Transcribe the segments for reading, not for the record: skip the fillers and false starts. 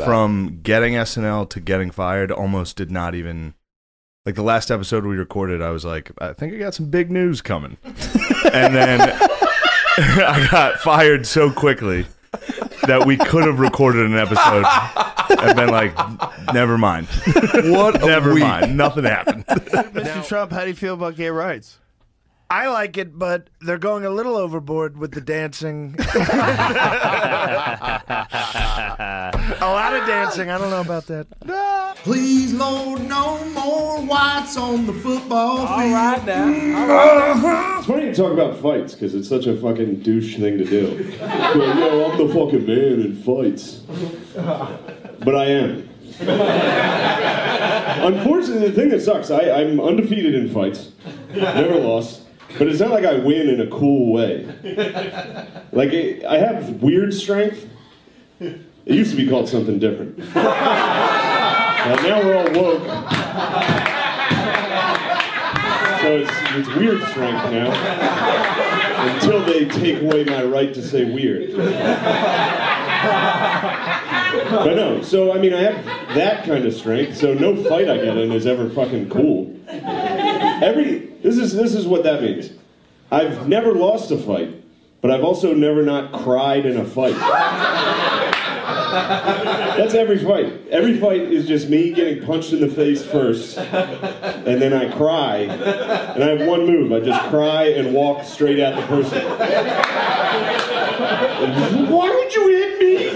from getting SNL to getting fired almost did not even, like the last episode we recorded, I was like, I think I got some big news coming. And then I got fired so quickly that we could have recorded an episode and been like, never mind. What a Never week. mind. Nothing happened. Mr. Trump, how do you feel about gay rights? I like it, but they're going a little overboard with the dancing. A lot of dancing. I don't know about that. Please, Lord, no more whites on the football field. All right now. It's funny to talk about fights because it's such a fucking douche thing to do. But, yo, I'm the fucking man in fights. But I am. Unfortunately, the thing that sucks, I'm undefeated in fights. Never lost. But it's not like I win in a cool way. Like, I have weird strength. It used to be called something different. Now we're all woke. So it's weird strength now. Until they take away my right to say weird. But no, so I mean I have that kind of strength, so no fight I get in is ever fucking cool. This is what that means. I've never lost a fight, but I've also never not cried in a fight. That's every fight. Every fight is just me getting punched in the face first, and then I cry, and I have one move. I just cry and walk straight at the person. Why would you hit me?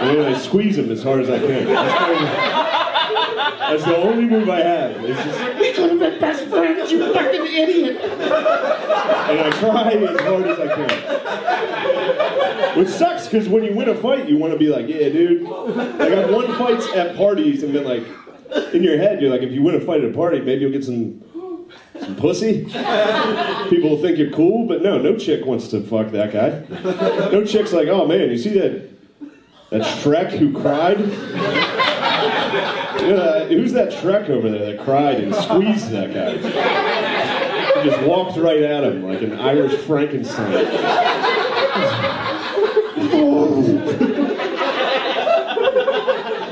And then I squeeze him as hard as I can. That's the only move I have. It's just, we could have been best friends, you fucking idiot. And I cry as hard as I can. Which sucks, because when you win a fight, you want to be like, yeah, dude. Like, I've won fights at parties and been like, in your head, you're like, if you win a fight at a party, maybe you'll get some pussy. People will think you're cool, but no chick wants to fuck that guy. No chick's like, oh man, you see that Shrek who cried? Who's that Shrek over there that cried and squeezed that guy? He just walked right at him like an Irish Frankenstein.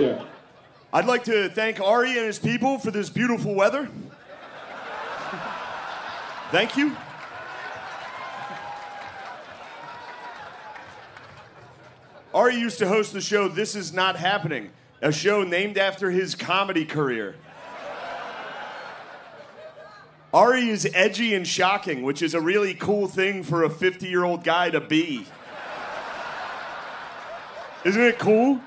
Yeah. I'd like to thank Ari and his people for this beautiful weather. Thank you. Ari used to host the show This Is Not Happening, a show named after his comedy career. Ari is edgy and shocking, which is a really cool thing for a 50-year-old guy to be. Isn't it cool?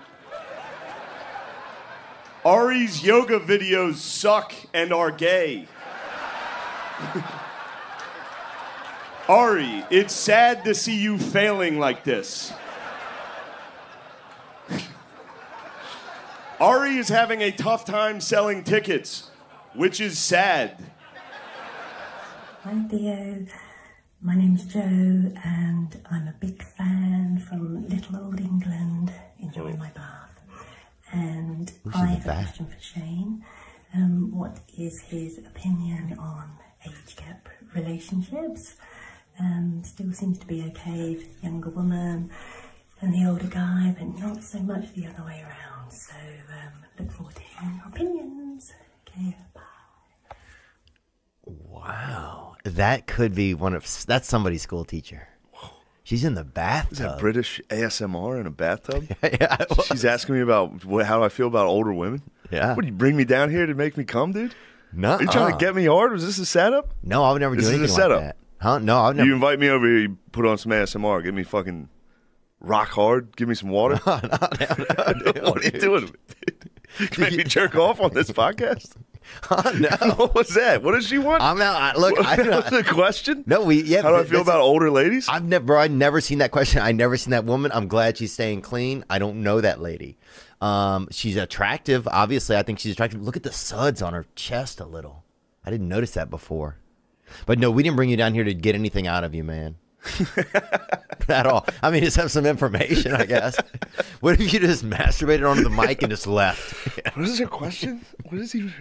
Ari's yoga videos suck and are gay. Ari, it's sad to see you failing like this. Ari is having a tough time selling tickets, which is sad. Hi Theo, my name's Jo and I'm a big fan from little old England, enjoying my bath. And I have a question for Shane. What is his opinion on age gap relationships? Still seems to be okay for the younger woman and the older guy, but not so much the other way around. So look forward to hearing your opinions. Okay, bye. Wow, that could be that's somebody's school teacher. She's in the bathtub. Is that British ASMR in a bathtub? Yeah, she's asking me about how I feel about older women. Yeah. What, do you bring me down here to make me come, dude? No. Are you trying to get me hard? Was this a setup? No, I would never do anything like that. Huh? No, I've never. You invite me over here, you put on some ASMR, get me fucking rock hard, give me some water. No, what are you doing? You make me jerk off on this podcast? No. What was that? What does she want? I'm not. Look, That's the question. No, How do I feel about older ladies? I've never seen that question. I never seen that woman. I'm glad she's staying clean. I don't know that lady. She's attractive. Obviously, I think she's attractive. Look at the suds on her chest a little. I didn't notice that before. But no, we didn't bring you down here to get anything out of you, man. At all. I mean, just have some information, I guess. What if you just masturbated onto the mic and just left? What is your question? What is he?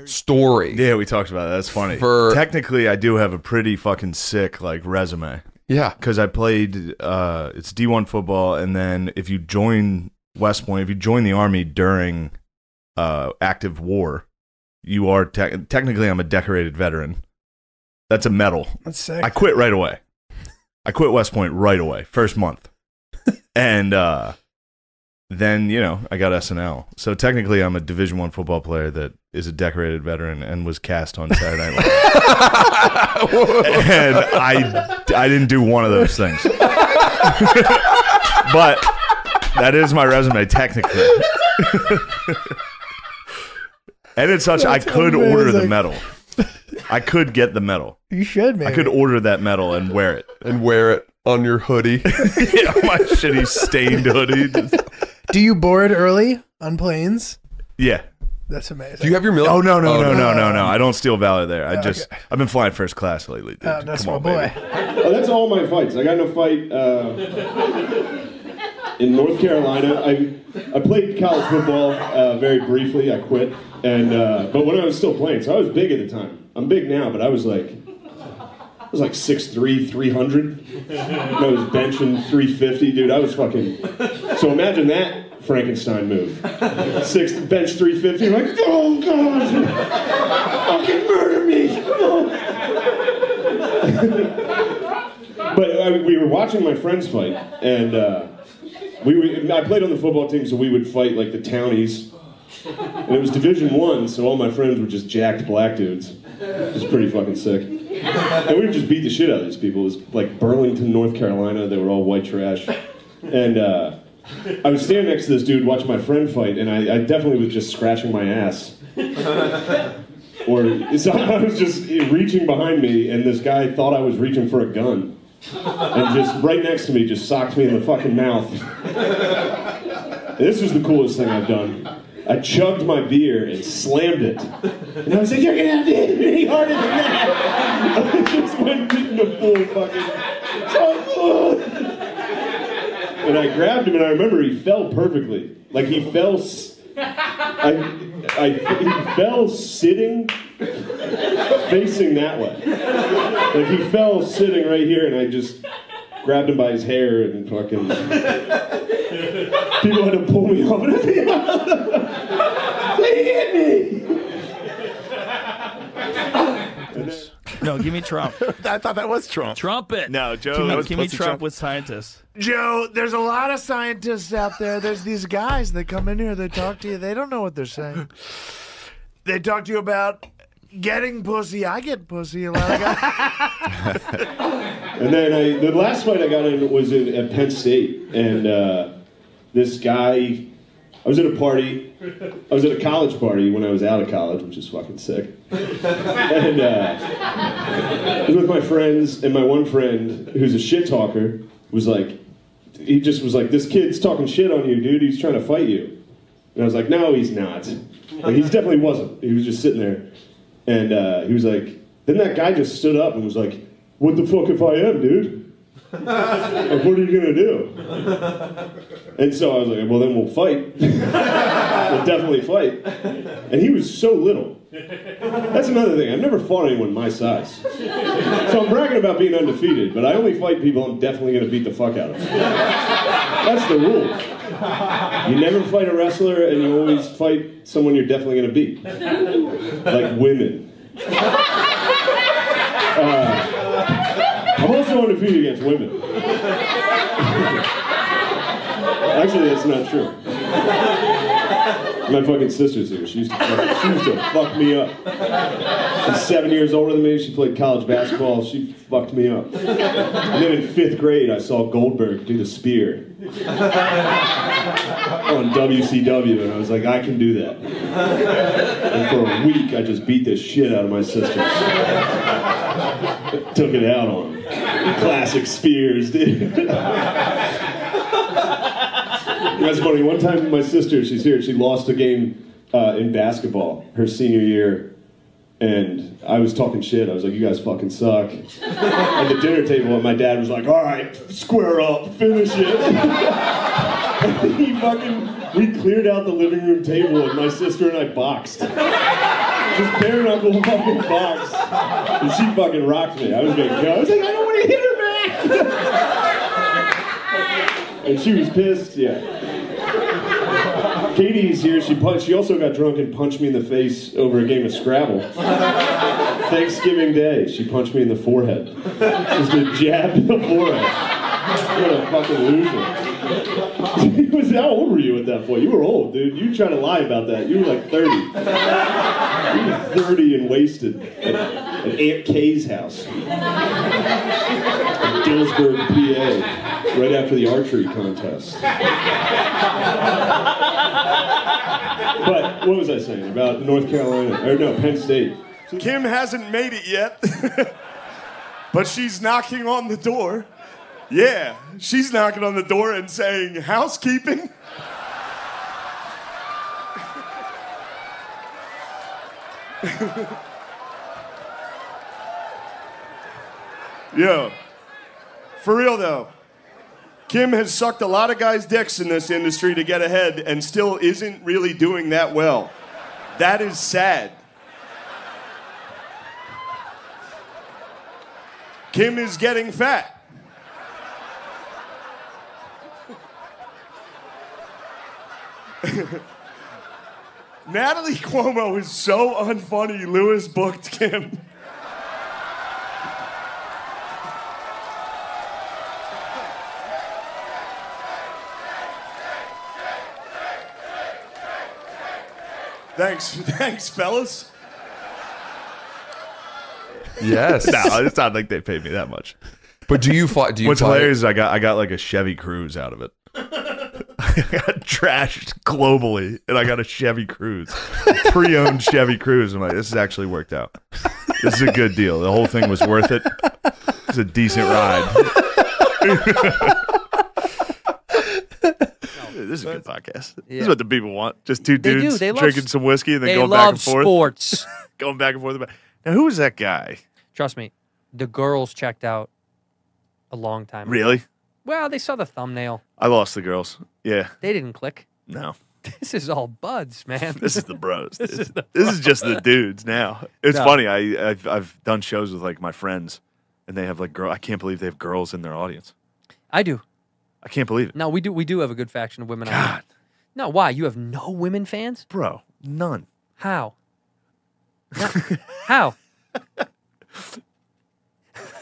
Story. Yeah, we talked about that. That's funny. Technically, I do have a pretty fucking sick resume. Yeah, because I played. It's D1 football, and then if you join West Point, if you join the Army during active war, you are technically I'm a decorated veteran. That's a medal. That's sick. I quit right away. I quit West Point right away, first month. And then, you know, I got SNL. So technically I'm a Division I football player that is a decorated veteran and was cast on Saturday Night Live. And I didn't do one of those things. But that is my resume, technically. And it's such, I could order the medal. I could get the medal. You should, man. I could order that medal and wear it. And wear it on your hoodie. Yeah, my shitty stained hoodie. Do you board early on planes? Yeah. That's amazing. Do you have your military? Oh, no. I don't steal valor there. I've been flying first class lately, dude. Oh, that's Come my on, boy. baby. Oh, that's all my fights. I got in a fight in North Carolina. I played college football very briefly. I quit, but when I was still playing, so I was big at the time. I'm big now, but I was like 6'3", 300. I was benching 350, dude. I was fucking. So imagine that Frankenstein move. Bench 350. Like, oh god, fucking murder me. But we were watching my friends fight, and I played on the football team, so we would fight like the townies. And it was Division I, so all my friends were just jacked black dudes. It was pretty fucking sick. And we would just beat the shit out of these people. It was like Burlington, North Carolina. They were all white trash. And I was standing next to this dude watching my friend fight, and I definitely was just scratching my ass. So I was just reaching behind me, and this guy thought I was reaching for a gun. And just right next to me just socked me in the fucking mouth. And this was the coolest thing I've done. I chugged my beer and slammed it. And I was like, you're gonna have to hit me any harder than that. I just went in the full fucking... And I grabbed him, and I remember he fell perfectly. Like he fell... he fell sitting, facing that way. Like he fell sitting right here, and I just grabbed him by his hair and fucking... People had to pull me off. They hit me! No, give me Trump. I thought that was Trump. Trumpet. No, Joe. Give me Trump with scientists. Joe, there's a lot of scientists out there. There's these guys that come in here, they talk to you, they don't know what they're saying. They talk to you about getting pussy. I get pussy a lot of guys. And then the last fight I got in was at Penn State, and this guy, I was at a party. I was at a college party when I was out of college, which is fucking sick. And I was with my friends, and my one friend, who's a shit talker, was like, he just was like, this kid's talking shit on you, dude. He's trying to fight you. And I was like, no, he's not. Like, he definitely wasn't. He was just sitting there. And he was like, then that guy just stood up and was like, what the fuck if I am, dude? Like, what are you gonna do? And so I was like, well, then we'll fight. We'll definitely fight. And he was so little. That's another thing. I've never fought anyone my size. So I'm bragging about being undefeated, but I only fight people I'm definitely gonna beat the fuck out of. That's the rule. You never fight a wrestler, and you always fight someone you're definitely gonna beat. Like women. I'm also undefeated against women. Actually, that's not true. My fucking sister's here. She used to fuck me up. She's 7 years older than me. She played college basketball. She fucked me up. And then in 5th grade, I saw Goldberg do the spear on WCW, and I was like, I can do that. And for a week, I just beat the shit out of my sisters. Took it out on them. Classic spears, dude. That's funny. One time, my sister, she's here, she lost a game in basketball her senior year, and I was talking shit. I was like, you guys fucking suck. At the dinner table, and my dad was like, all right, square up, finish it. And we cleared out the living room table, and my sister and I boxed. Just bare knuckle fucking box. And she fucking rocked me. I was getting killed. I was like, I don't want to hit her back. And she was pissed, yeah. Katie's here. She also got drunk and punched me in the face over a game of Scrabble. Thanksgiving Day, she punched me in the forehead. Just a jab in the forehead. What a fucking loser. How old were you at that point? You were old, dude. You try to lie about that. You were like 30. You were 30 and wasted at Aunt Kay's house. In Dillsburg, PA. Right after the archery contest. But what was I saying about North Carolina? Or no, Penn State. Kim hasn't made it yet, but she's knocking on the door. Yeah, she's knocking on the door and saying, housekeeping. Yo, for real though, Kim has sucked a lot of guys' dicks in this industry to get ahead and still isn't really doing that well. That is sad. Kim is getting fat. Natalie Cuomo is so unfunny, Lewis booked Kim. Thanks, fellas. Yes. No, it's not like they paid me that much. But do you fight? What's hilarious is I got like a Chevy Cruze out of it. I got trashed globally, and I got a Chevy Cruze, pre-owned Chevy Cruze. I'm like, this has actually worked out. This is a good deal. The whole thing was worth it. It's a decent ride. This is a good podcast. Yeah. This is what the people want. Just two They do. dudes They love drinking some whiskey and then they going back love and forth. sports. Going back and forth. Now, who was that guy? Trust me, the girls checked out a long time ago. Really? Well, they saw the thumbnail. I lost the girls. Yeah. They didn't click. No. This is all buds, man. This is the bros. This is just the dudes now. It's funny. I've done shows with like my friends, and they have like I can't believe they have girls in their audience. I do. I can't believe it. No, we do have a good faction of women. God. No, why? You have no women fans? Bro, none. How? How?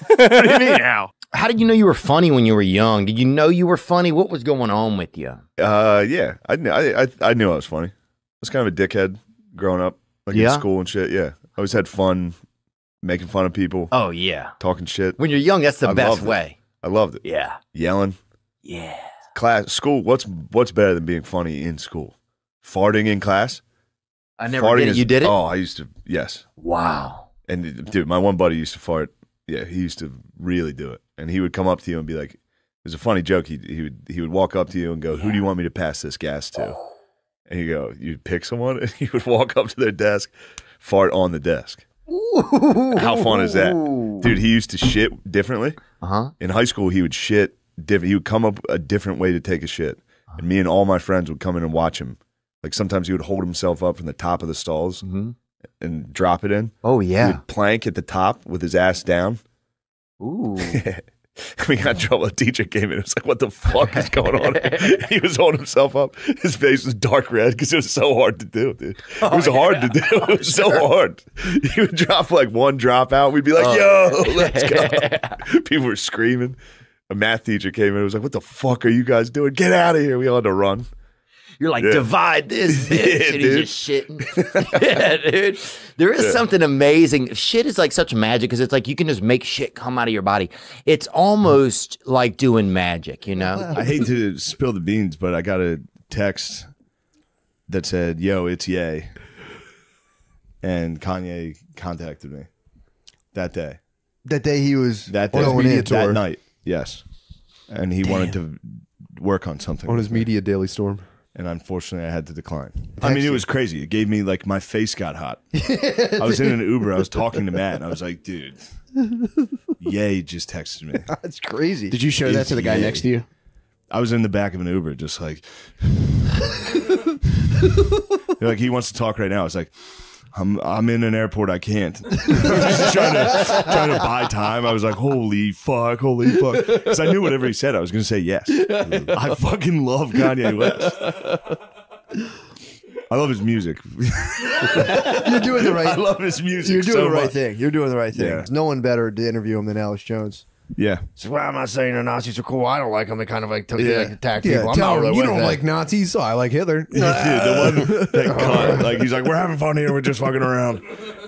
What do you mean how? How did you know you were funny when you were young? Did you know you were funny? What was going on with you? Yeah, I knew I was funny. I was kind of a dickhead growing up, like in school and shit. Yeah, I always had fun making fun of people. Oh yeah, talking shit. When you're young, that's the best way. I loved it. Yeah, yelling. Yeah. School. What's better than being funny in school? Farting in class. I never did it. You did it? Oh, I used to. Yes. Wow. And dude, my one buddy used to fart. Yeah, he used to really do it, and he would come up to you and be like, "It was a funny joke." He would walk up to you and go, "Who do you want me to pass this gas to?" And you go, "You'd pick someone," and he would walk up to their desk, fart on the desk. Ooh. How fun is that, dude? He used to shit differently. In high school, he would shit different. He would come up a different way to take a shit, and me and all my friends would come in and watch him. Like sometimes he would hold himself up from the top of the stalls and drop it in. Oh yeah, he would plank at the top with his ass down. Ooh. We got in trouble. A teacher came in. It was like, what the fuck is going on? He was holding himself up. His face was dark red because it was so hard to do, dude. It was hard to do. It was so hard. He would drop like one drop out. We'd be like, yo, let's go. People were screaming. A math teacher came in and was like, what the fuck are you guys doing? Get out of here. We all had to run. You're like, divide this, bitch. And he's just shitting. Yeah, dude. There is something amazing. Shit is like such magic because it's like you can just make shit come out of your body. It's almost like doing magic, you know? I hate to spill the beans, but I got a text that said, yo, it's Ye. And Kanye contacted me that day. That day he was that on his media tour. That night, yes. And he wanted to work on something. On his media daily storm. And unfortunately, I had to decline. I mean, it was crazy. It gave me, like, my face got hot. I was in an Uber. I was talking to Matt, and I was like, dude, Ye just texted me. That's crazy. Did you show that to the guy next to you? I was in the back of an Uber, just like, they're like, he wants to talk right now. I was like, I'm in an airport. I can't. Just trying to buy time. I was like, holy fuck. Because I knew whatever he said, I was going to say yes. I fucking love Kanye West. I love his music. You're doing the right. I love his music. You're doing so the right much. thing. You're doing the right thing. Yeah. There's no one better to interview him than Alex Jones. Yeah. So why am I saying the Nazis are cool? I don't like them. They kind of like attack Yeah, people. I'm tell not him really you with don't that. like Nazis, so I like Hitler. Dude, the one that cunt, like he's like, we're having fun here, we're just fucking around.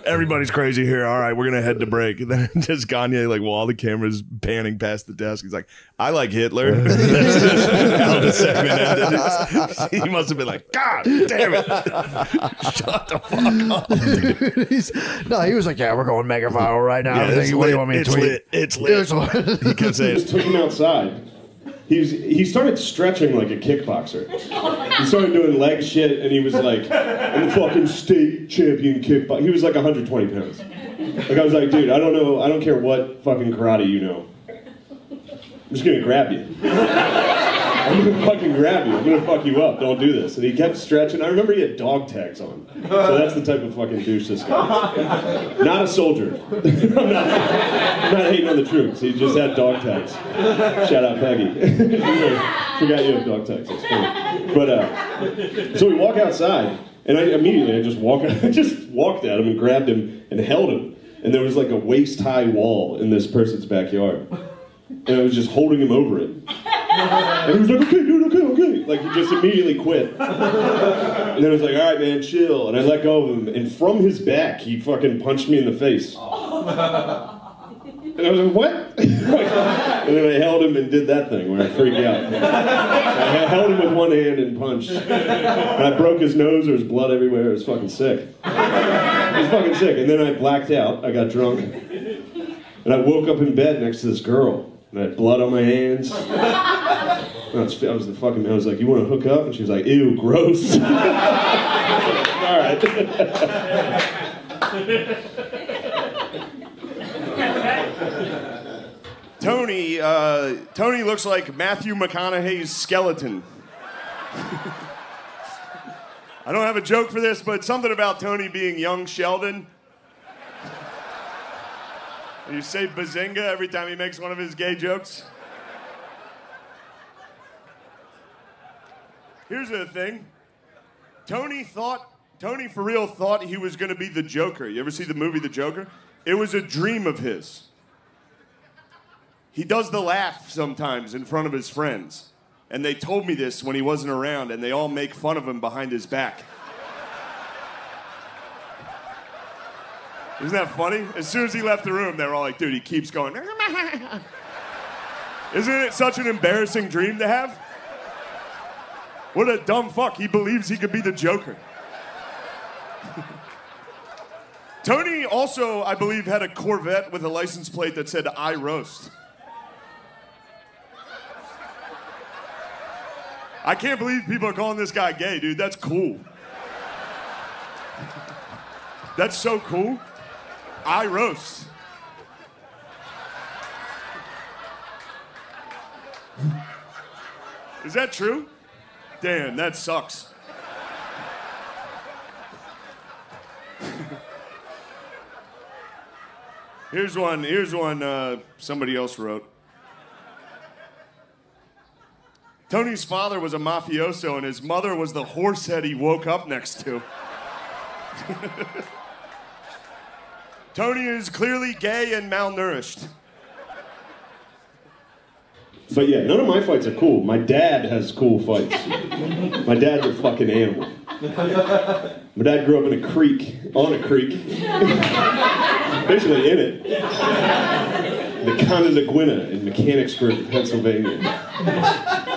Everybody's crazy here. All right, we're gonna head to break. And then just Gagne, like, while all the cameras panning past the desk, he's like, I like Hitler. That's just how the segment ended. He must have been like, God damn it. Shut the fuck up. No, he was like, yeah, we're going mega viral right now. Yeah, What do you want me to it's tweet? lit. It's lit. He kept saying, Just took him outside. He started stretching like a kickboxer. He started doing leg shit, and he was like, I'm a fucking state champion kickboxer. He was like 120 pounds. Like, I was like, dude, I don't know, I don't care what fucking karate you know. I'm just gonna grab you. I'm gonna fucking grab you. I'm gonna fuck you up. Don't do this. And he kept stretching. I remember he had dog tags on. So that's the type of fucking douche this guy is. Not a soldier. I'm not hating on the troops. He just had dog tags. Shout out Peggy. Forgot you have dog tags. That's funny. But so we walk outside, and I just walked at him and grabbed him and held him. And there was like a waist-high wall in this person's backyard. And I was just holding him over it. And he was like, okay, dude, okay. Like, he just immediately quit. And then I was like, all right, man, chill. And I let go of him. And from his back, he fucking punched me in the face. And I was like, what? And then I held him and did that thing where I freaked out. I held him with one hand and punched. And I broke his nose. There was blood everywhere. It was fucking sick. It was fucking sick. And then I blacked out. I got drunk. And I woke up in bed next to this girl. And I had blood on my hands. I was like, you want to hook up? And she was like, ew, gross. All right. Tony looks like Matthew McConaughey's skeleton. I don't have a joke for this, but something about Tony being young Sheldon. You say bazinga every time he makes one of his gay jokes? Here's the thing. Tony for real thought he was going to be the Joker. You ever see the movie The Joker? It was a dream of his. He does the laugh sometimes in front of his friends. And they told me this when he wasn't around, and they all make fun of him behind his back. Isn't that funny? As soon as he left the room, they were all like, dude, he keeps going. Isn't it such an embarrassing dream to have? What a dumb fuck. He believes he could be the Joker. Tony also, I believe, had a Corvette with a license plate that said, I roast. I can't believe people are calling this guy gay, dude. That's cool. That's so cool. I roast. Is that true? Damn, that sucks. Here's one somebody else wrote. Tony's father was a mafioso and his mother was the horse head he woke up next to. Tony is clearly gay and malnourished. But yeah, none of my fights are cool. My dad has cool fights. My dad's a fucking animal. My dad grew up in a creek, on a creek. Basically in it. The Conneaguina in Mechanicsburg, Pennsylvania.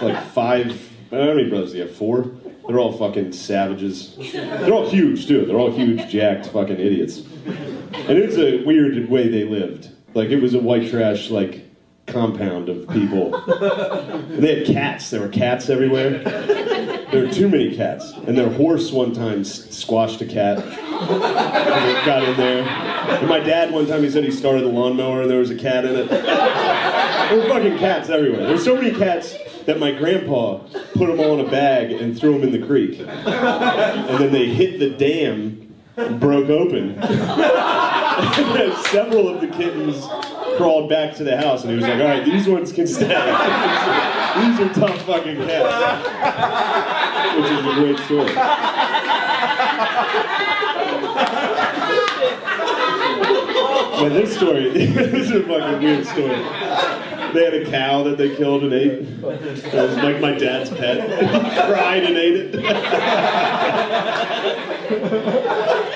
Like five, how many brothers do you have? 4? They're all fucking savages. They're all huge, too. They're all huge, jacked fucking idiots. And it was a weird way they lived. Like, it was a white trash, like, compound of people. And they had cats. There were cats everywhere. There were too many cats. And their horse one time squashed a cat. And it got in there. And my dad one time, he said he started the lawnmower and there was a cat in it. There were fucking cats everywhere. There were so many cats that my grandpa put them all in a bag and threw them in the creek. And then they hit the dam and broke open. And several of the kittens crawled back to the house and he was like, all right, these ones can stay. These are tough fucking cats. Which is a great story. But this story, this is a fucking weird story. They had a cow that they killed and ate. It was like my dad's pet. He cried and ate it.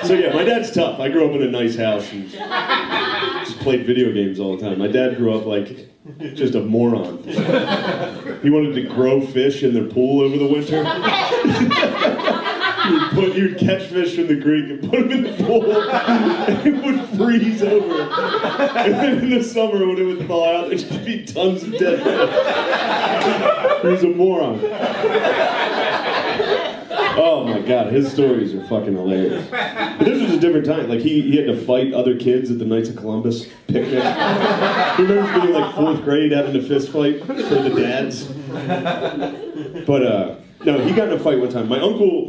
So yeah, my dad's tough. I grew up in a nice house and just played video games all the time. My dad grew up like just a moron. He wanted to grow fish in their pool over the winter. You'd catch fish from the creek and put them in the pool, and it would freeze over. And then in the summer, when it would thaw out, there'd just be tons of dead fish. He was a moron. Oh my god, his stories are fucking hilarious. But this was a different time. Like he had to fight other kids at the Knights of Columbus picnic. He remembers being like 4th grade having to fist fight for the dads. But no, he got in a fight one time. My uncle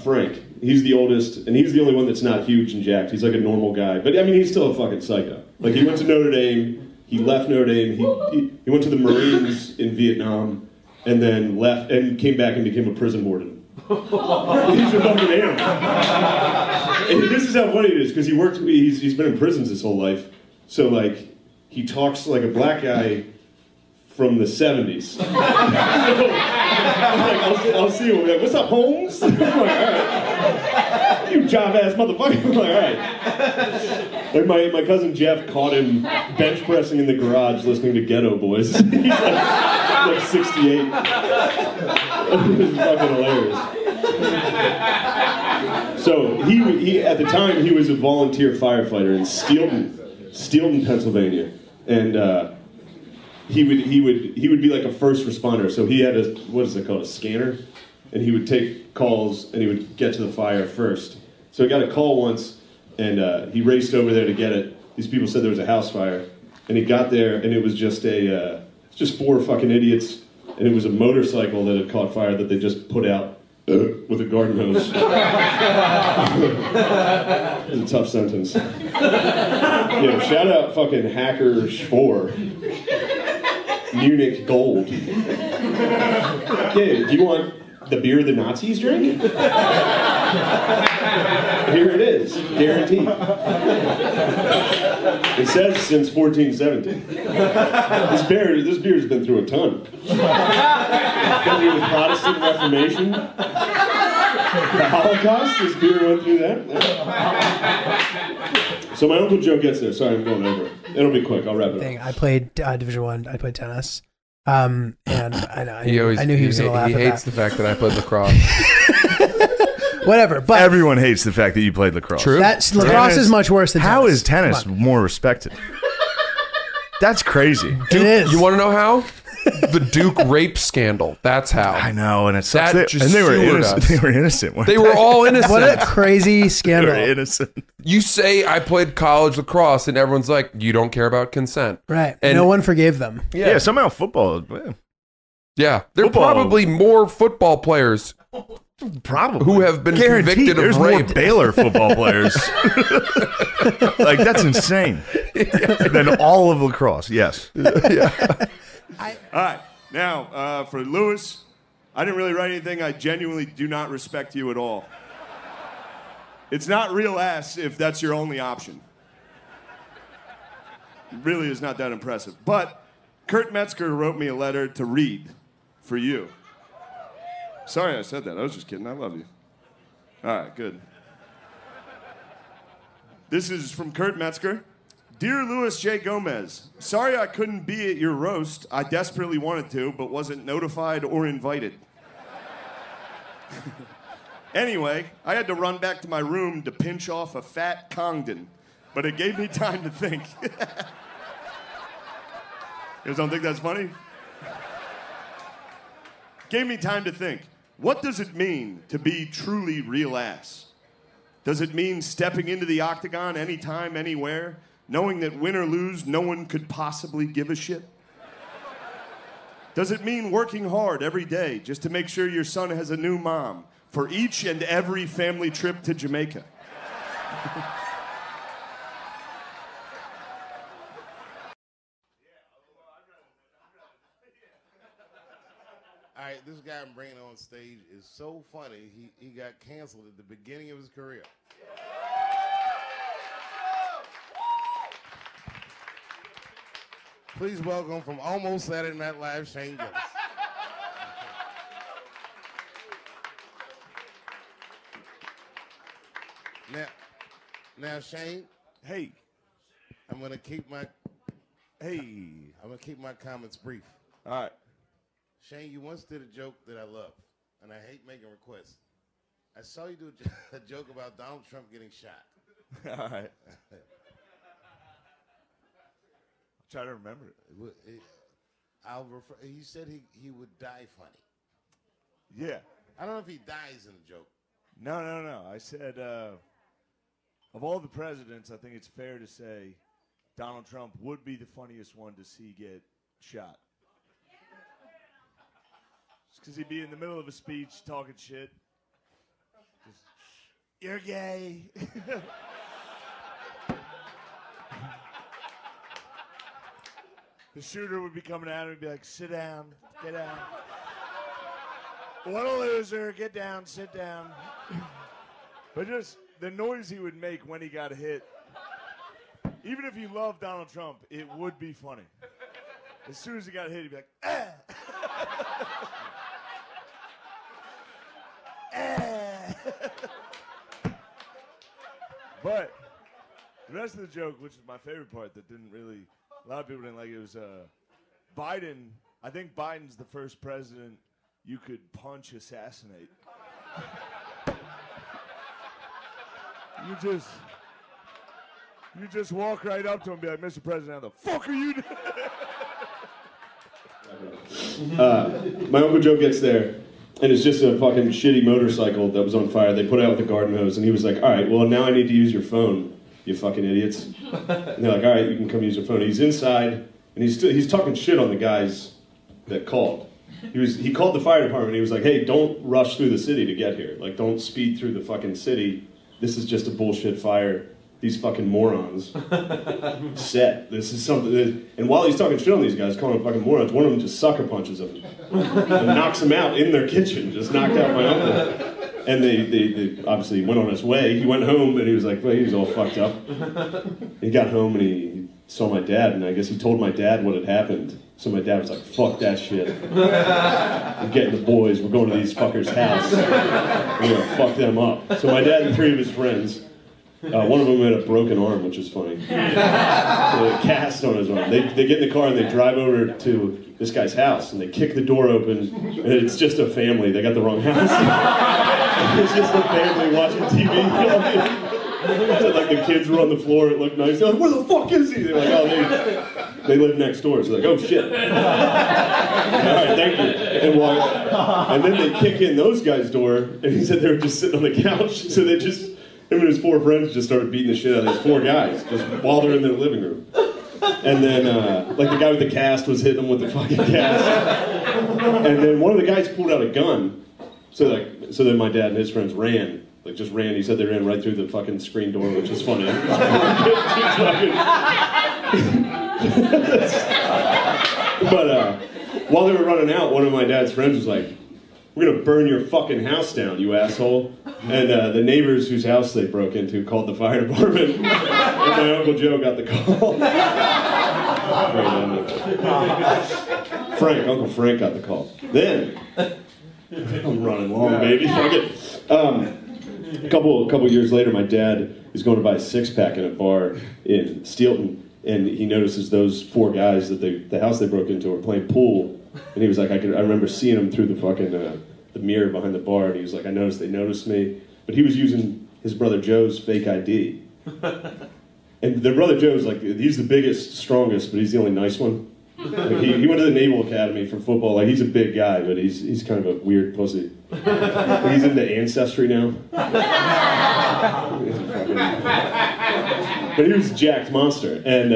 Frank, he's the oldest, and he's the only one that's not huge and jacked. He's like a normal guy. But I mean, he's still a fucking psycho. Like he went to Notre Dame, he left Notre Dame, he went to the Marines in Vietnam, and then left and came back and became a prison warden. He's a fucking animal. And this is how funny it is, because he's been in prisons his whole life. So like, he talks like a black guy from the 70s. So, I'll see him. Like, what's up, Holmes? I'm like, all right. You job-ass motherfucker. I'm like, all right. Like my cousin Jeff caught him bench pressing in the garage listening to Ghetto Boys. He's like 68. It was fucking hilarious. So he at the time he was a volunteer firefighter in Steelton, Pennsylvania, and he would be like a first responder. So he had a, what is it called, a scanner, and he would take calls and he would get to the fire first. So he got a call once, and he raced over there to get it. These people said there was a house fire, and he got there, and it was just just 4 fucking idiots, and it was a motorcycle that had caught fire that they just put out with a garden hose. It was a tough sentence. Yeah, shout out fucking Hacker 4. Munich Gold. Yeah, do you want the beer the Nazis drink? Here it is, guaranteed. It says since 1417. This beer's been through a ton. Been through the Protestant Reformation, the Holocaust. This beer went through that. So my Uncle Joe gets there. Sorry, I'm going over it. It'll be quick. I'll wrap it up. I played Division I. I played tennis. And I knew he was going to laugh at that. He hates the fact that I played lacrosse. Whatever, but everyone hates the fact that you played lacrosse. True. Lacrosse is much worse than tennis. How is tennis more respected? That's crazy. It is. You want to know how? The Duke rape scandal. That's how. I know, and it's that just and they were sewered innocent. us. They were innocent. They were all innocent. What a crazy scandal. They were innocent. You say I played college lacrosse, and everyone's like, "You don't care about consent." Right. And no one forgave them. Yeah, somehow football. Yeah, there are Football. probably more football players Probably who have been Guaranteed, convicted there's of rape. more Baylor football players. Like that's insane. Than all of lacrosse. Yes. Yeah. All right, now for Lewis, I didn't really write anything. I genuinely do not respect you at all. It's not real ass if that's your only option. It really is not that impressive. But Kurt Metzger wrote me a letter to read for you. Sorry I said that. I was just kidding. I love you. All right, good. This is from Kurt Metzger. Dear Louis J. Gomez, sorry I couldn't be at your roast. I desperately wanted to, but wasn't notified or invited. Anyway, I had to run back to my room to pinch off a fat Congdon, but it gave me time to think. You guys don't think that's funny? Gave me time to think. What does it mean to be truly real ass? Does it mean stepping into the octagon anytime, anywhere, knowing that win or lose, no one could possibly give a shit? Does it mean working hard every day just to make sure your son has a new mom for each and every family trip to Jamaica? this guy I'm bringing on stage is so funny, he got canceled at the beginning of his career. Please welcome from almost Saturday Night Live, Shane Gillis. Now, Shane. Hey. I'm gonna keep my comments brief. All right. Shane, you once did a joke that I love, and I hate making requests. I saw you do a joke about Donald Trump getting shot. All right. Try to remember it. He said he would die funny. Yeah. I don't know if he dies in the joke. No. I said, of all the presidents, I think it's fair to say Donald Trump would be the funniest one to see get shot. Just because he'd be in the middle of a speech talking shit. Just, you're gay. The shooter would be coming at him and be like, sit down, get down. What a loser, get down, sit down. But just the noise he would make when he got hit, even if you love Donald Trump, it would be funny. As soon as he got hit, he'd be like, ah! But the rest of the joke, which is my favorite part that didn't really, a lot of people didn't like it, was Biden. I think Biden's the first president you could punch assassinate. You just walk right up to him and be like, Mr. President, how the fuck are you doing? My Uncle Joe gets there, and it's just a fucking shitty motorcycle that was on fire. They put it out with a garden hose, and he was like, all right, well, now I need to use your phone, you fucking idiots. And they're like, all right, you can come use your phone. He's inside, and he's talking shit on the guys that called. He called the fire department, and he was like, hey, don't rush through the city to get here. Like, don't speed through the fucking city. This is just a bullshit fire. These fucking morons. Set. This is something that, and while he's talking shit on these guys, calling them fucking morons, one of them just sucker punches him and knocks him out in their kitchen, just knocked out my uncle. And they obviously went on his way. He went home and he was like, well, he was all fucked up. He got home and he saw my dad, and I guess he told my dad what had happened. So my dad was like, fuck that shit. We're getting the boys. We're going to these fuckers' house. We're going to fuck them up. So my dad and 3 of his friends, one of them had a broken arm, which is funny. A cast on his arm. They get in the car and they drive over to this guy's house, and they kick the door open, and it's just a family. They got the wrong house. It's just a family watching TV. So, like, the kids were on the floor, it looked nice. They're like, where the fuck is he? They're like, oh, they live next door. So they're like, oh shit. All right, thank you. And then they kick in those guys' door, and he said they were just sitting on the couch. So they just, him and his 4 friends just started beating the shit out of these 4 guys, just while they're in their living room. And then, like, the guy with the cast was hitting them with the fucking cast. And then one of the guys pulled out a gun. So then my dad and his friends ran. Like, just ran. He said they ran right through the fucking screen door, which is funny. But while they were running out, one of my dad's friends was like, we're going to burn your fucking house down, you asshole. And the neighbors whose house they broke into called the fire department. And my Uncle Joe got the call. Uncle Frank got the call. Then, I'm running long, baby. Fuck it. A couple years later, my dad is going to buy a 6-pack in a bar in Steelton, and he notices those 4 guys that the house they broke into were playing pool, and he was like, I remember seeing them through the fucking the mirror behind the bar, and he was like, I noticed they noticed me, but he was using his brother Joe's fake ID, and their brother Joe's like, he's the biggest, strongest, but he's the only nice one. Like he went to the Naval Academy for football. Like, he's a big guy, but he's kind of a weird pussy. He's into Ancestry now. But he was a jacked monster, and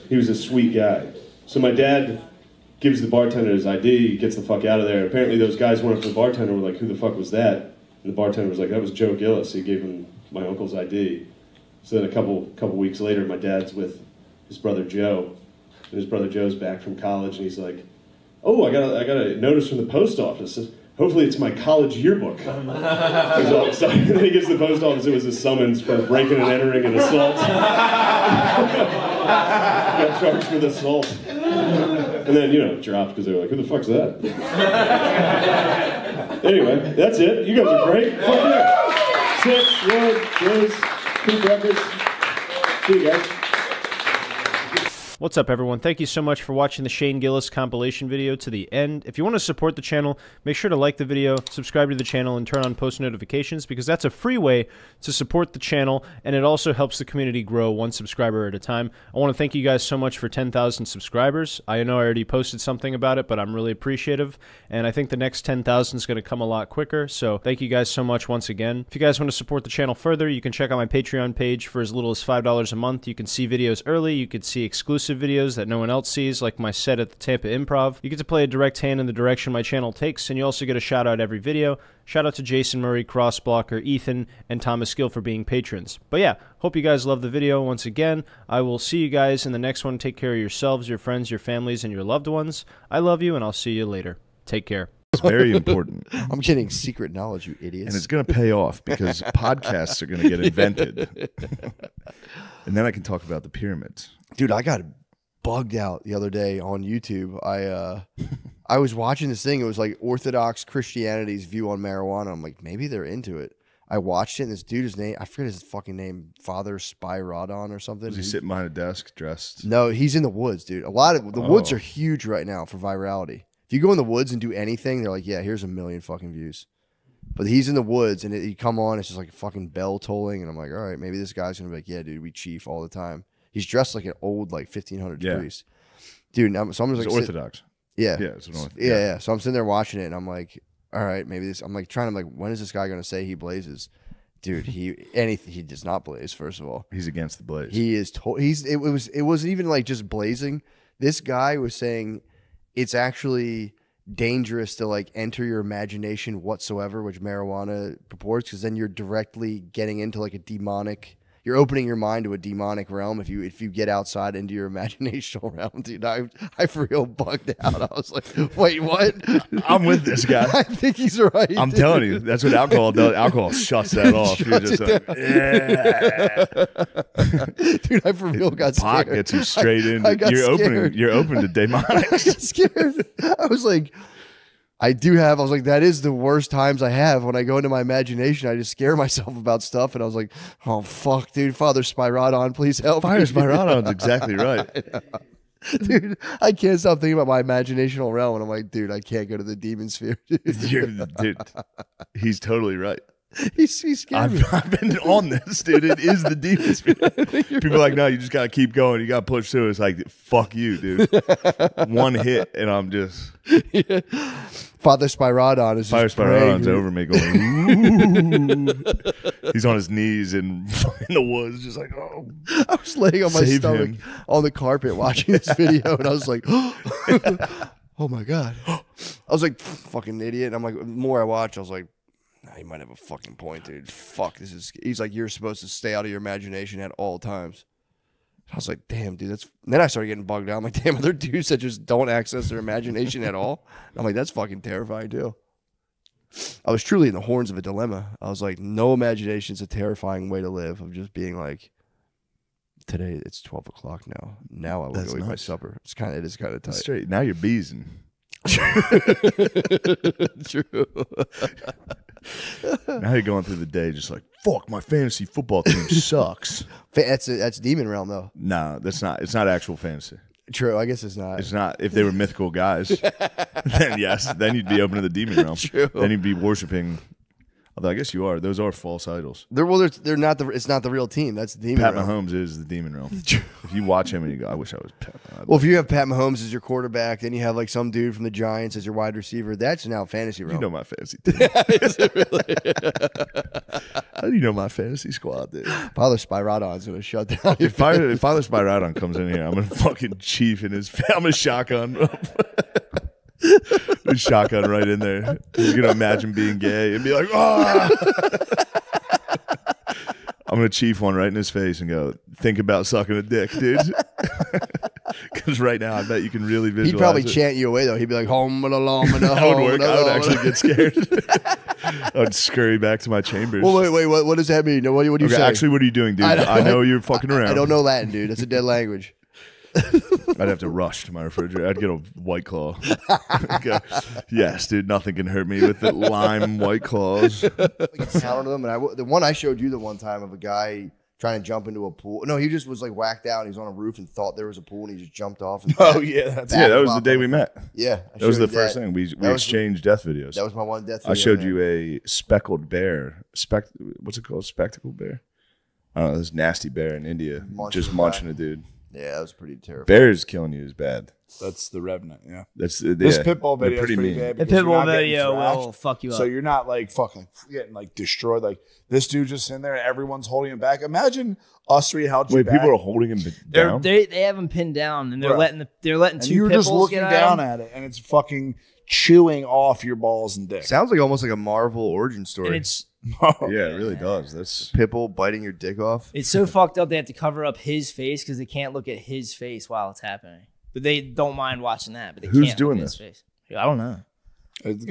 he was a sweet guy. So my dad gives the bartender his ID, he gets the fuck out of there. Apparently those guys went up to the bartender and were like, who the fuck was that? And the bartender was like, that was Joe Gillis. He gave him my uncle's ID. So then a couple weeks later, my dad's with his brother Joe. And his brother Joe's back from college, and he's like, oh, I got a notice from the post office. Hopefully it's my college yearbook. He's all excited. Then he gets to the post office. It was a summons for breaking and entering an assault. Got charged with assault. And then, dropped because they were like, who the fuck's that? Anyway, that's it. You guys are great. Fuck yeah. 6, Ward, Liz, Coop Records. See you guys. What's up, everyone? Thank you so much for watching the Shane Gillis compilation video to the end. If you want to support the channel, make sure to like the video, subscribe to the channel, and turn on post notifications, because that's a free way to support the channel, and it also helps the community grow one subscriber at a time. I want to thank you guys so much for 10,000 subscribers. I know I already posted something about it, but I'm really appreciative, and I think the next 10,000 is going to come a lot quicker, so thank you guys so much once again. If you guys want to support the channel further, you can check out my Patreon page for as little as $5 a month. You can see videos early, you can see exclusive videos that no one else sees, like my set at the Tampa Improv. You get to play a direct hand in the direction my channel takes, and you also get a shout out every video. Shout out to Jason Murray, Crossblocker, Ethan, and Thomas Gill for being patrons. But yeah, hope you guys love the video. Once again, I will see you guys in the next one. Take care of yourselves, your friends, your families, and your loved ones. I love you, and I'll see you later. Take care. It's very important. I'm getting secret knowledge, you idiots. And it's going to pay off because podcasts are going to get invented. And then I can talk about the pyramids. Dude, I got bugged out the other day on YouTube. I was watching this thing. It was like Orthodox Christianity's view on marijuana. I'm like, maybe they're into it. I watched it, and this dude's name, I forget his fucking name, Father Spyrodon or something. Was he sitting behind a desk dressed? No, he's in the woods, dude. A lot of the woods are huge right now for virality. If you go in the woods and do anything, they're like, yeah, here's 1 million fucking views. But he's in the woods, and you come on, it's just like a fucking bell tolling, and I'm like, all right, maybe this guy's gonna be like, yeah, dude, we chief all the time. He's dressed like an old, like 1500s priest, dude. So I'm just like Orthodox. Yeah, yeah. So I'm sitting there watching it, and I'm like, all right, maybe this. I'm like trying to when is this guy gonna say he blazes? Dude, he does not blaze. First of all, he's against the blaze. He is. It wasn't even like just blazing. This guy was saying it's actually dangerous to like enter your imagination whatsoever, which marijuana purports, because then you're directly getting into like a demonic. You're opening your mind to a demonic realm if you get outside into your imaginational realm, dude. I for real bugged out. I was like, wait, what? I'm with this guy. I think he's right. I'm telling you, that's what alcohol does. Alcohol shuts that off. You're just like, yeah. Dude, I for real got scared. Pot gets you straight in. You're open to demonic. I got scared. I was like, I was like, that is the worst times I have when I go into my imagination. I just scare myself about stuff, and I was like, oh, fuck, dude. Father Spyrodon, please help me. Father Spyrodon's exactly right. Dude, I can't stop thinking about my imaginational realm, and I'm like, dude, I can't go to the demon sphere. Dude, he's totally right. He's scared me. I've been on this, dude. It is the demon sphere. People are like, no, you just got to keep going. You got to push through. It's like, fuck you, dude. One hit, and I'm just... Yeah. Father Spyrodon is Father Spyrodon's over me going, ooh. He's on his knees in the woods, just like, oh. I was laying on my stomach on the carpet watching this video, and I was like, oh my God. I was like, fucking idiot. And I'm like, the more I watch, I was like, nah, he might have a fucking point, dude. Fuck, he's like, you're supposed to stay out of your imagination at all times. I was like, damn, dude, that's... And then I started getting bugged out. I'm like, damn, other dudes that just don't access their imagination at all. And I'm like, that's fucking terrifying, too. I was truly in the horns of a dilemma. I was like, no imagination's a terrifying way to live, of just being like, today it's 12 o'clock now. Now I will go eat my supper. It is kind of tight. Straight. Now you're beezing. True. Now you're going through the day just like, fuck, my fantasy football team sucks. That's demon realm, though. No, that's not. It's not actual fantasy. True, I guess it's not. It's not. If they were mythical guys, then yes, then you'd be open to the demon realm. True. Then you'd be worshiping. Although I guess you are. Those are false idols. They're not the. It's not the real team. That's the demon Pat realm. Mahomes is the demon realm. If you watch him and you go, I wish I was Pat. Well, if you have Pat Mahomes as your quarterback, then you have like some dude from the Giants as your wide receiver. That's now fantasy realm. You know my fantasy team. Is it really? How do you know my fantasy squad, dude? Father Spyrodon's gonna shut down. If Father Spyrodon comes in here, I'm gonna fucking chief in his. I'm gonna shotgun. Shotgun right in there. He's gonna imagine being gay and be like, ah. I'm gonna chief one right in his face and go, think about sucking a dick, dude. Because right now, I bet you can really visualize He'd probably it. chant you away though. He'd be like, "Home alone." That would work. I would actually get scared. I'd scurry back to my chambers. Well, wait. What does that mean? What do you say? Actually, what are you doing, dude? I know you're fucking around. I don't know Latin, dude. That's a dead language. I'd have to rush to my refrigerator. I'd get a White Claw. Go, yes, dude, nothing can hurt me with the lime White Claws. Counted them, and the one I showed you the one time of a guy trying to jump into a pool. No, he just was like whacked out. And he was on a roof and thought there was a pool, and he just jumped off. And that was the day we met. Yeah, that was the first thing we exchanged death videos. That was my one death video. I showed you a speckled bear. What's it called? Spectacled bear? I don't know. This nasty bear in India just munching a dude. Yeah, that was pretty terrible. Bears killing you is bad. That's the Revenant, yeah. That's this pitbull video is pretty bad. The pitbull video will fuck you up. So you're not like fucking getting like destroyed. Like this dude just in there, and everyone's holding him back. Imagine us three held you back. People are holding him down. They have him pinned down, and they're letting and two you're pit just bulls looking get down at at it, and it's fucking chewing off your balls and dick. Sounds like almost like a Marvel origin story. And it's yeah, it really does. That's pitbull biting your dick off. It's so fucked up. They have to cover up his face because they can't look at his face while it's happening. But they don't mind watching that. But they Who's can't doing look at this? his face. I don't know.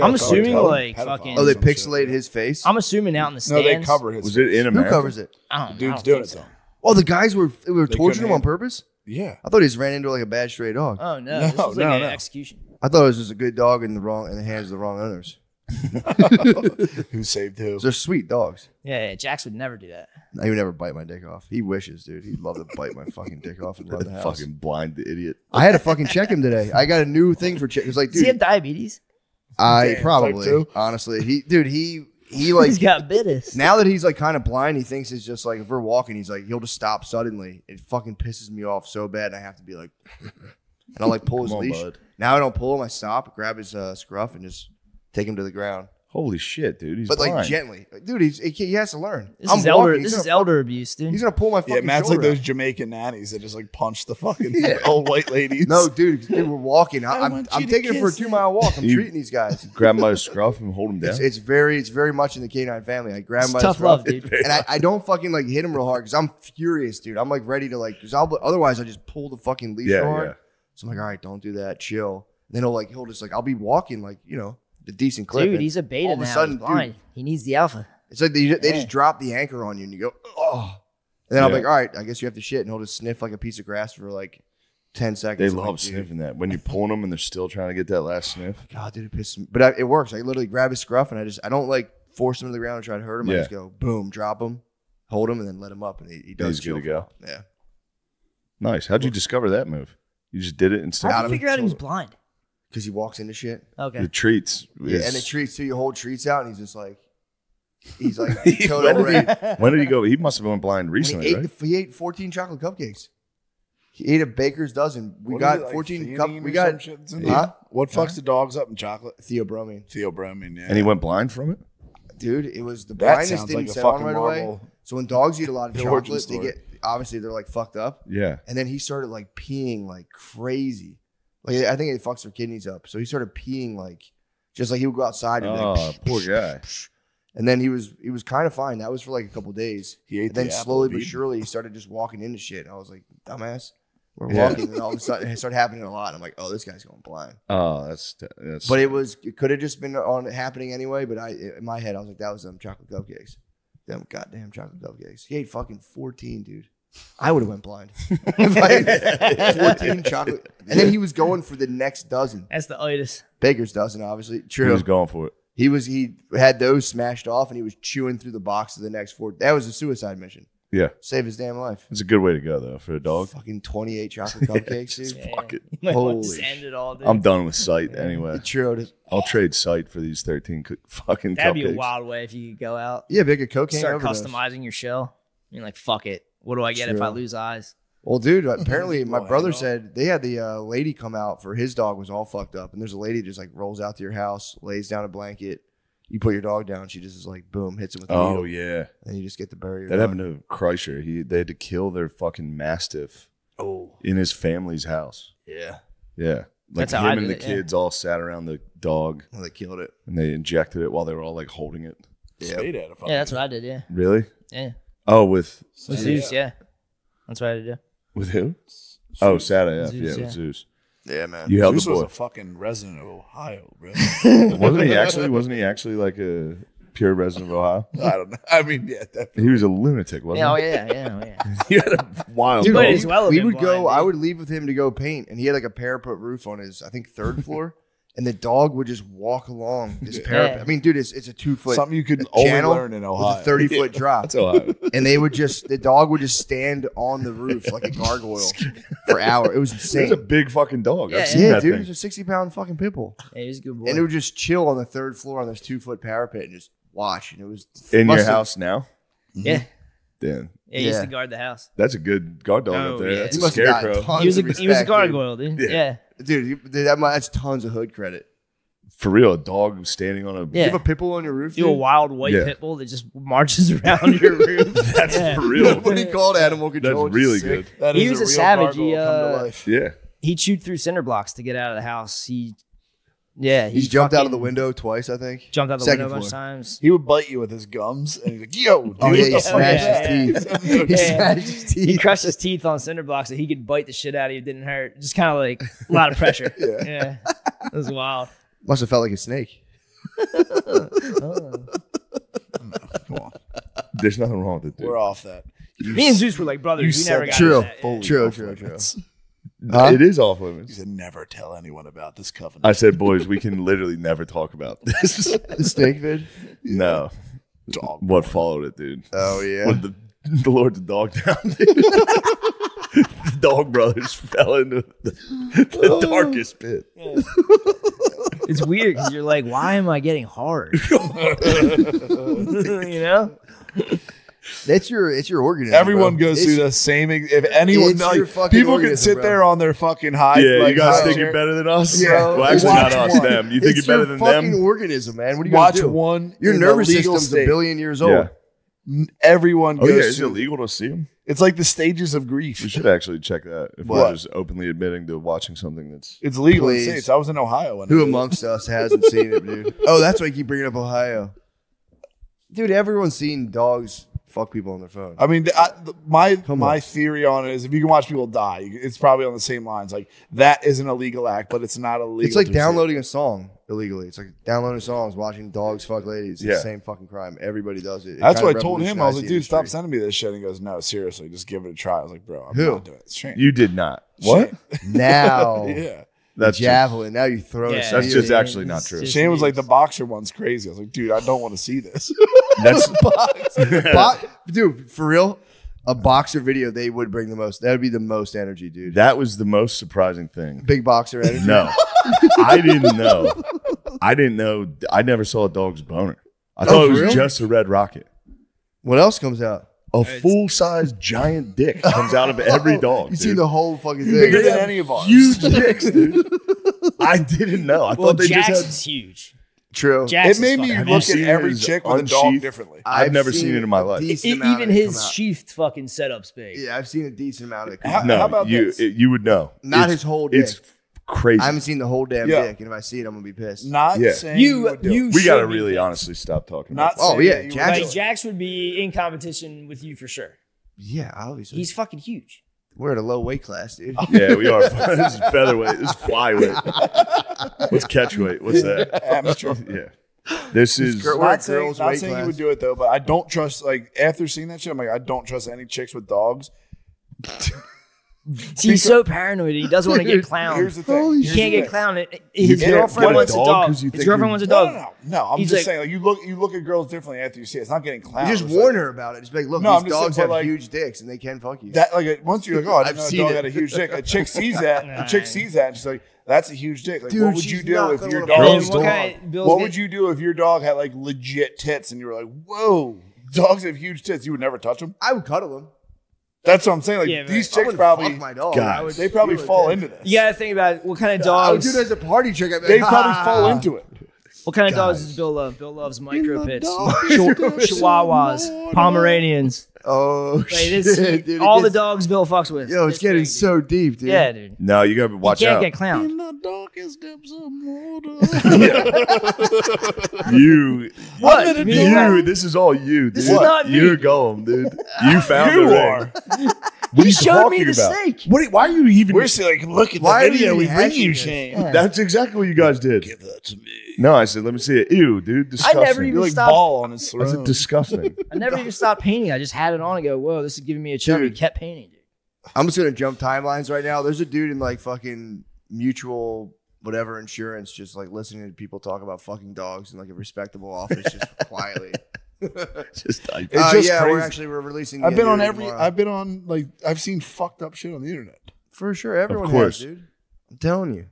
I'm assuming like fucking. Oh, they pixelate his face. I'm assuming out in the No, stands. they cover his. Was it in America? Who covers it? I don't know. Dude's doing it though. Oh, the guys were They torturing him on couldn't purpose. Yeah. I thought he just ran into like a bad stray dog. Oh no, this was like an execution. I thought it was just a good dog in the hands of the wrong owners. Who saved who? They're sweet dogs. Yeah, Jax would never do that. He would never bite my dick off. He wishes, dude. He'd love to bite my fucking dick off and run the house. Fucking blind idiot. I had to fucking check him today. I got a new thing for check. It was like, Does he have dude, diabetes? I Damn, probably, type 2? honestly, he like He's got bitis. now that he's like kind of blind, he thinks it's just like if we're walking, he's like he'll just stop suddenly. It fucking pisses me off so bad, and I have to be like, and I'll like pull his Come on, leash. bud. Now I don't pull him. I stop, grab his scruff, and just take him to the ground. Holy shit, dude. He's But like blind. gently, dude. He has to learn. This is elder abuse, dude. He's gonna pull my fucking. Yeah, Matt's like shoulder those out. Jamaican nannies that just like punch the fucking old white ladies. No, dude, we're walking. I'm want you to taking him for a kiss 2-mile walk. I'm You- treating these guys. Grab him by his scruff and hold him down. It's very much in the canine family. I grab him by It's his tough scruff, love, dude. and I don't fucking like hit him real hard because I'm furious, dude. I'm like ready to like because otherwise I just pull the fucking leash real hard. Yeah. So I'm like, all right, don't do that, chill. And then he'll just like I'll be walking like the decent clip. Dude, and he's a beta all of now. a sudden, He's blind. He needs the alpha. It's like they just drop the anchor on you and you go, oh. And then I'm like, all right, I guess you have to shit, and he'll just sniff like a piece of grass for like 10 seconds. They I'm love like, dude, sniffing that. When you're pulling them and they're still trying to get that last sniff. God, dude, it pisses me. But it works. I literally grab his scruff and I don't like force him to the ground and try to hurt him. I Yeah. just go boom, drop him, hold him, and then let him up, and he does. He's good to go. Yeah. Nice. How'd you discover that move? You just did it instead How of did you figure out he was blind? Because he walks into shit. Okay. the treats. Yeah, and the treats too. You hold treats out, and he's like when, did he go? He must have went blind recently, right? He ate 14 chocolate cupcakes. He ate a baker's dozen. We What got is it, like 14 cup. theanine We or got some shit that's in there? What fucks the dogs up in chocolate? Theobromine. Theobromine, yeah. And he went blind from it? Dude, it was the That blindness sounds didn't like a set on fucking right away. Marvel So when dogs eat a lot of origin chocolate, they story. get obviously they're like fucked up. Yeah. And then he started like peeing like crazy. Like I think it fucks their kidneys up. So he started peeing like just like he would go outside and be Oh, like, poor guy. And then he was kind of fine. That was for like a couple days. He ate and then the apple slowly but bead. surely he started just walking into shit. I was like, dumbass. We're Yeah. walking, and all of a sudden it started happening a lot. I'm like, oh, this guy's going blind. Oh, that's. But it could have just been on happening anyway. But in my head, I was like, that was them chocolate cupcakes. Them goddamn chocolate cupcakes. He ate fucking 14, dude. I would have went blind if I had 14 chocolate. And then he was going for the next dozen. That's the itis. Baker's dozen, obviously. True. He was going for it. He had those smashed off, and he was chewing through the box of the next 4. That was a suicide mission. Yeah. Save his damn life. It's a good way to go, though, for a dog. Fucking 28 chocolate cupcakes, dude. Just fuck it. You might want to Holy just end it all, dude. I'm done with sight anyway. True. I'll trade sight for these 13 fucking That'd cupcakes. be a wild way if you could go out. Yeah, big a cocaine Start overdose. customizing your shell. I mean, like, fuck it. What do I get if True. I lose eyes? Well, dude, apparently my Well, brother hang on. said they had the lady come out for his dog was all fucked up. And there's a lady that just like rolls out to your house, lays down a blanket. You put your dog down. She just is like, boom, hits him with a Oh, needle. yeah. And you just get to bury your That dog. happened to Kreischer. They had to kill their fucking Mastiff in his family's house. Yeah. Yeah. Like That's how I him and did the it, yeah. kids all sat around the dog Well, they killed it. and they injected it while they were all like holding it. Spade had a fucking Yeah, that's what I did, yeah. Really? Yeah. Oh, with Zeus, yeah. That's what I did, yeah. with who? Oh, sad AF. Zeus, Yeah, yeah. with Zeus. Yeah, man. You held Zeus the was boy. a fucking resident of Ohio, bro. Wasn't he actually? Wasn't he actually like a pure resident of Ohio? I don't know. I mean, yeah, definitely. He was a lunatic, wasn't Yeah, oh he? yeah. He had a wild. Dude, But dog. as well have we been would go. blind, I dude. would leave with him to go paint, and he had like a parapet roof on his, I think, third floor, and the dog would just walk along this parapet. Yeah. I mean, dude, it's a 2-foot Something you could only channel learn in Ohio. with a 30-foot drop. That's Ohio. And they would the dog would just stand on the roof like a gargoyle for hours. It was He's insane. a big fucking dog. I've seen Yeah, that dude, thing. he's a 60-pound fucking pit bull, Yeah, he's a good boy. and it would just chill on the third floor on this 2-foot parapet and just watch. And it was In must your have- house now? yeah. Damn. Yeah, he used Yeah. to guard the house. That's a good guard dog Oh, up there. yeah. That's He a must have gotten scarecrow. tons He was of a respect, a dude. gargoyle, dude. Yeah. Yeah. Dude, that's tons of hood credit. For real, a dog standing on a. Yeah. You have a pit bull on your roof, You a dude? wild white Yeah. pit bull that just marches around your roof. That's Yeah. for real. Nobody called animal control. That's really It's sick. good. That He is was a real savage. gargoyle He, come to life. Yeah. He chewed through cinder blocks to get out of the house. He He's jumped out of the fucking window twice, I think. Jumped out the Second window a bunch of floor. times. He would bite you with his gums, and he's like, "Yo, dude, Oh yeah, he what the fuck smashed is his that?" teeth. He smashed his He teeth. crushed his teeth on cinder blocks so he could bite the shit out of you. It didn't hurt. Just kind of like a lot of pressure. Yeah. It was wild. Must have felt like a snake. Oh. Come on, There's nothing wrong with it, dude. we're off that. Me and Zeus were like brothers. You We never said got True. into that. Yeah. True. Huh? It is off He limits. said, "Never tell anyone about this covenant." I said, boys, we can literally never talk about this. The snake vid? No. Dog. What followed it, dude? Oh yeah. When the Lord the dog down, dude. The Dog Brothers fell into the darkest pit. It's weird because you're like, why am I getting hard? You know? It's your organism. Everyone bro. goes It's- through the same. If anyone, it's like, your fucking people can organism, sit bro. there on their fucking high. Yeah, like, you guys high think chair. you're better than us? Yeah. Well, actually, Watch not us, one. them. You think It's you're better your than fucking them? organism, man. What are you Watch gonna do? one. Your in the nervous legal system's state. a billion years old. Yeah. Everyone Oh, goes. yeah. Is it through- illegal to see them? It's like the stages of grief. We should actually check that. If What? we're just openly admitting to watching something that's. It's legal in Please. states. I was in Ohio. When Who it- amongst us hasn't seen it, dude? Oh, that's why I keep bringing up Ohio. Dude, everyone's seen dogs fuck people on their phone. I mean, my theory on it is if you can watch people die, it's probably on the same lines. Like that is an illegal act, but it's not illegal. It's like to see. downloading a song illegally. It's like downloading songs, watching dogs fuck ladies. It's Yeah. the same fucking crime. Everybody does it. It That's kinda what I told him. I was like, revolutionized dude, the stop industry. sending me this shit. And he goes, no, seriously, just give it a try. I was like, bro, I'm Who? not doing it. It's Shane. You did not. What? Now, Yeah. That's javelin. Now you throw it. Yeah. That's just actually not true. Just Shane was like, needs- the boxer one's crazy. I was like, dude, I don't want to see this. That's Dude, for real, a boxer video they would bring the most. That would be the most energy, dude. that was the most surprising thing. Big boxer energy. No, I didn't know. I didn't know. I never saw a dog's boner. I thought it for was real? just a red rocket. What else comes out? A full-size giant dick comes out of every dog. You dude. see the whole fucking thing. Bigger than any of ours. Huge dicks, dude. I didn't know. I Well, thought they Jax just had. is huge. True. Jax It is made me fucking- Have you look at seen every his chick with a dog unsheathed? differently. I've never seen it in my life. decent amount Even of it his come out. sheathed fucking setup's big. Yeah, I've seen a decent amount of it. come How- out. No, about you this? you would know. Not It's- his whole dick. It's crazy. I haven't seen the whole damn Yeah. dick, and if I see it, I'm gonna be pissed. Not Yeah. saying you would do it. we got to should be really pissed. honestly stop talking. Not about Oh, saying yeah, that you would Jax- do Like it. Jax would be in competition with you for sure. Yeah, obviously. He's fucking huge. We're at a low weight class, dude. that. Yeah, we are. This is featherweight. This is flyweight. What's catchweight? What's that? Amateur. Yeah. This is. We're Not at saying, girls' not weight saying you class. would do it though, but I don't trust. Like after seeing that shit, I'm like, I don't trust any chicks with dogs. See, he's so paranoid. He doesn't want to get clowned. Here's the thing. He Here's can't the get thing. clowned. His can't girlfriend get a wants a dog dog. 'cause you His think girlfriend you're- wants a No, dog. no. I'm He's just like- saying, like you look at girls differently after you see it. It's not getting clowned. You just It's warn like, her about it. Just be like, look, No, I'm these just dogs saying, have but, like, huge dicks and they can fuck you. that. Like once you're like, oh, I I've didn't know a seen dog it. had a huge dick. A chick sees that. A chick sees that, and she's like, that's a huge dick. Like, Dude, what would she's you do not if gonna your wanna fuck dog? his what dog. kind Bill's What get- would you do if your dog had like legit tits, and you were like, whoa, dogs have huge tits. You would never touch them. I would cuddle them. That's what I'm saying. Like Yeah, these I chicks wouldn't probably, fuck my dog. God. I would they probably feel it, fall dude. into this. You got to think about what kind of I would dogs. do it as a party trick. I'd be They like, probably "Ah." fall into it. What kind of dogs does Bill love? Bill loves micro pits, dog Chihuahuas, Pomeranians. Oh, Like, shit, this, dude. all it the gets- dogs Bill fucks with. Yo, it's This getting big, so deep, dude. Yeah, dude. No, you gotta watch You can't out. get clowned. The darkest depths of water. You, What? you. This is all you, dude. This is not me. You're going, dude. You found You the are. ring. What are you showed me talking the about? snake. Why are you even? We're like, look at the Why are video. you We bring rehashing you, it? Shane. Yeah. That's exactly what you guys did. Give that to me. No, I said, let me see it. Ew, dude, disgusting. I never even You're like stopped. ball on his I said, throne. disgusting. I never even stopped painting. I just had it on and go, whoa, this is giving me a chubby. Dude. Kept painting, dude. I'm just gonna jump timelines right now. There's a dude in like fucking mutual whatever insurance, just like listening to people talk about fucking dogs in like a respectable office, just quietly. Just type. It's just yeah, crazy. we're releasing. I've the been on NDA tomorrow. I've been on like I've seen fucked up shit on the internet. For sure, everyone Of course. has, dude. I'm telling you.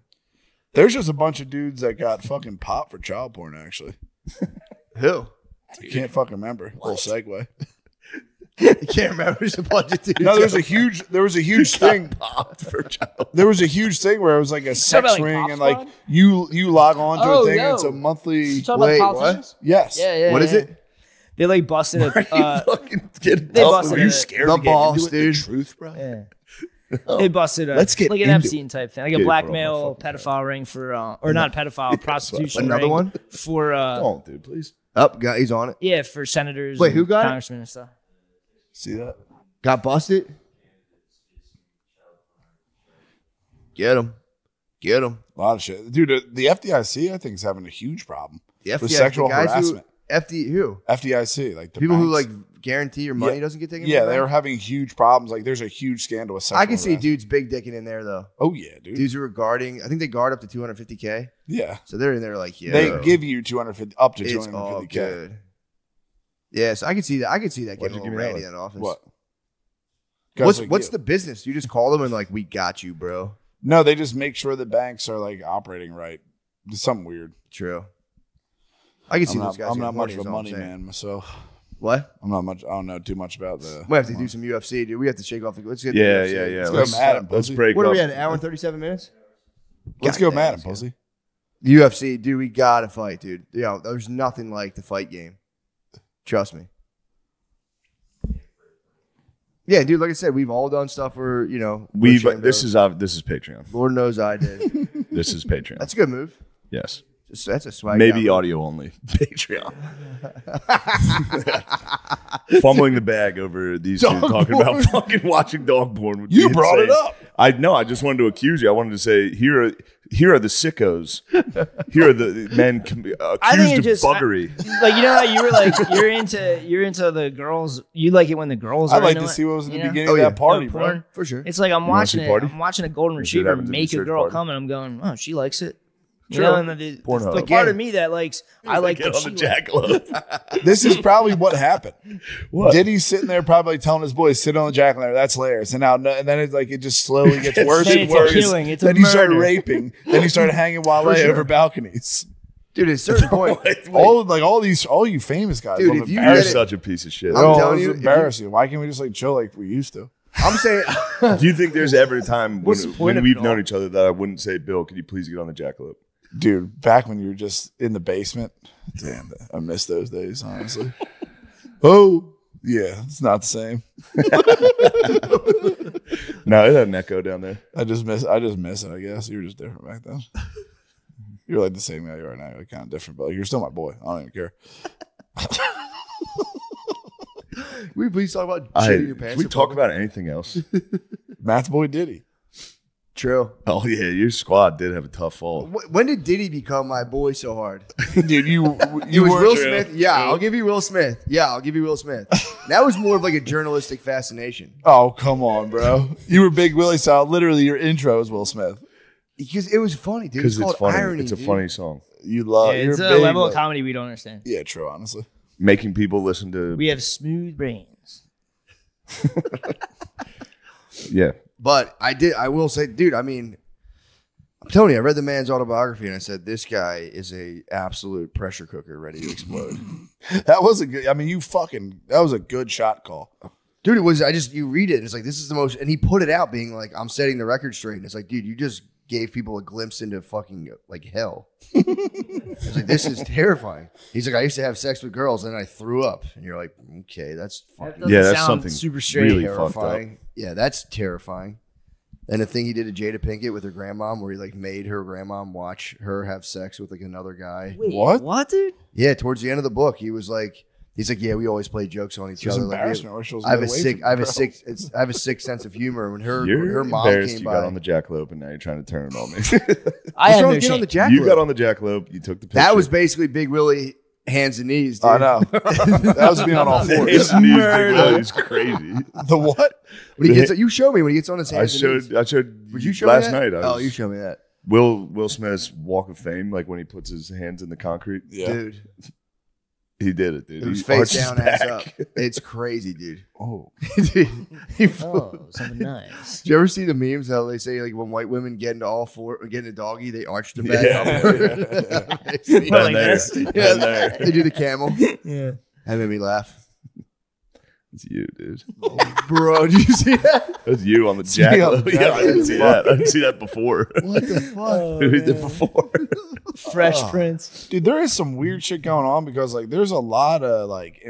There's just a bunch of dudes that got fucking popped for child porn. Actually, Who? I can't fucking remember. Little segue. You can't remember. There's a bunch of dudes. No, there was a huge thing. There was a huge thing where it was like a sex about, like, ring, Pop and like Squad? you log on to Oh, a thing, yo. and it's a monthly. You talking about Wait, politicians? Yes. Yeah. What is it? They like busted a. Fucking get They up. busted Were you it. scared The to get boss, into it? dude. The truth, bro. Yeah. They busted a Let's get like an into Epstein type thing, like Get a it blackmail from pedophile ring for or not pedophile, prostitution Another ring one? for Don't, dude, please. Up, guy, he's on it. yeah, for senators. Wait, who and got it? congressmen and stuff. See that? Got busted. Get him. Get him. A lot of shit, dude. The FDIC, I think, is having a huge problem The with FBI, sexual the guys harassment. who FDIC, like the people who banks. like guarantee your money doesn't get taken. Yeah, from the they were bank? having huge problems. Like, there's a huge scandal with sexual I can see harassment. dudes big dicking in there though. Oh yeah, dude. Dudes who are guarding. I think they guard up to 250K. Yeah, So they're in there like, yeah, they give you 250 up to it's all 250K. good. Yeah, so I can see that. I can see that Why'd getting a you little give me randy that in that office. What? What's Guys like what's you. the business? You just call them and like, we got you, bro. No, they just make sure the banks are like operating right. It's something weird. True. I can see I'm those not, guys. I'm not getting much horny, of is a all I'm money saying. man myself. What? I'm not much. I don't know too much about the. We have to do some UFC, dude. We have to shake off the. Let's get Yeah, the UFC. yeah. Let's go Let's, Madden, let's pussy. break What are up. we at? An hour and 37 minutes? Let's God go damn, Madden, let's go. pussy. UFC, dude. We gotta fight, dude. Yo, there's nothing like the fight game. Trust me. Yeah, dude. Like I said, we've all done stuff where we're We've ashamed this of. is Patreon. Lord knows I did. This is Patreon. That's a good move. Yes. That's a swag. Maybe down. audio only. Patreon. Fumbling the bag over these two Dog talking about porn. fucking watching dog porn. Would be You brought it insane. up. I know. I just wanted to accuse you. I wanted to say here are the sickos. Here are the men I think accused it of just buggery. like you know how you were like you're into the girls. You like it when the girls. I'd are like into to it, see what was in the you know? beginning of that party, bro. porn. For sure. It's like I'm wanna see watching it. party? I'm watching a golden Let's do retriever that with the make a research girl party. come, and I'm going, oh, she likes it. You Sure. know, and the Pornhub. part of me that likes, I like Get that on the she likes- jackalope. This is probably what happened. What? Diddy's sitting there probably telling his boys, sit on the jackalope. That's hilarious. And now, and then it's like it just slowly gets worse Then and it's a worse. killing. It's a Then he started murder. raping. Then he started hanging Wale For sure. over balconies. Dude, at a certain point, all you famous guys. Dude, I'm if you You're get it- such a piece of shit. I'm Oh, telling it's you, embarrassing. Why can't we just like chill like we used to? I'm saying, Do you think there's ever a time What's the point when of we've it all? known each other that I wouldn't say, Bill, could you please get on the jackalope? Dude, back when you were just in the basement. Damn, I miss those days, honestly. Oh, yeah, it's not the same. No, it had an echo down there. I just miss it, I guess. You were just different back then. You're like the same guy you are now. You're kind of different, but like, you're still my boy. I don't even care. can we please talk about shitting your pants? Can we in talk public? about anything else? Matt's boy Diddy. True. Oh, yeah, your squad did have a tough fall. When did Diddy become my boy so hard? Dude, you It was were Will Smith. Yeah, I'll give you Will Smith. Yeah, I'll give you Will Smith. That was more of like a journalistic fascination. Oh, come on, bro. You were Big Willie style. Literally, your intro is Will Smith. Because it was funny, dude. Because It's it's called funny. irony. It's a dude. funny song. You love. Yeah, you're it's a big, level of like- comedy we don't understand. Yeah, true. Honestly, Making people listen to. We have smooth brains. Yeah. But I will say, dude, I mean, I'm telling you, I read the man's autobiography and I said, this guy is a absolute pressure cooker ready to explode. that was a good. I mean, that was a good shot call. Dude, it was, you read it and it's like, this is the most, and he put it out being like, I'm setting the record straight. And it's like, dude, you just gave people a glimpse into fucking like hell. It's like, this is terrifying. He's like, I used to have sex with girls and I threw up. And you're like, okay, that's fucking Doesn't Yeah, that's sound something super straight. really fucked up. terrifying. Yeah, that's terrifying. And the thing he did to Jada Pinkett with her grandmom, where he like made her grandmom watch her have sex with like another guy. Wait, What? What, dude? Yeah, towards the end of the book, he was like, He's like, yeah, we always play jokes on each She's other. embarrassment. We're supposed to I have get a away sick, from I have it, a bro. sick, I have a sick sense of humor. When her mom embarrassed came you by, got on the jackalope and now you're trying to turn it on me. I had no get on the shame. jackalope. You got on the jackalope. You took the picture. That was basically Big Willie hands and knees. Dude. I know. That was me on all fours. His knees, Big Willie's crazy. The what? When he gets, you showed me when he gets on his I hands. and knees. showed. I showed. Would you show last me that? night? Oh, you showed me that, Will Smith's Walk of Fame, like when he puts his hands in the concrete. Yeah. dude. He did it, dude. It was He face arched his down, ass back. up. It's crazy, dude. Oh, Dude, Oh, something nice. Did you ever see the memes how they say like when white women get into all four, get into doggy, they arch the back Yeah. upward? Been Like there. this? Been Yeah, there. they do the camel. Yeah. That made me laugh, It's you, dude. bro. Did you see that? That's you on the See on jackalope. the Yeah, I didn't see that. I didn't see that before. What the fuck? Who did before? Fresh Prince. Dude, there is some weird shit going on because like there's a lot of like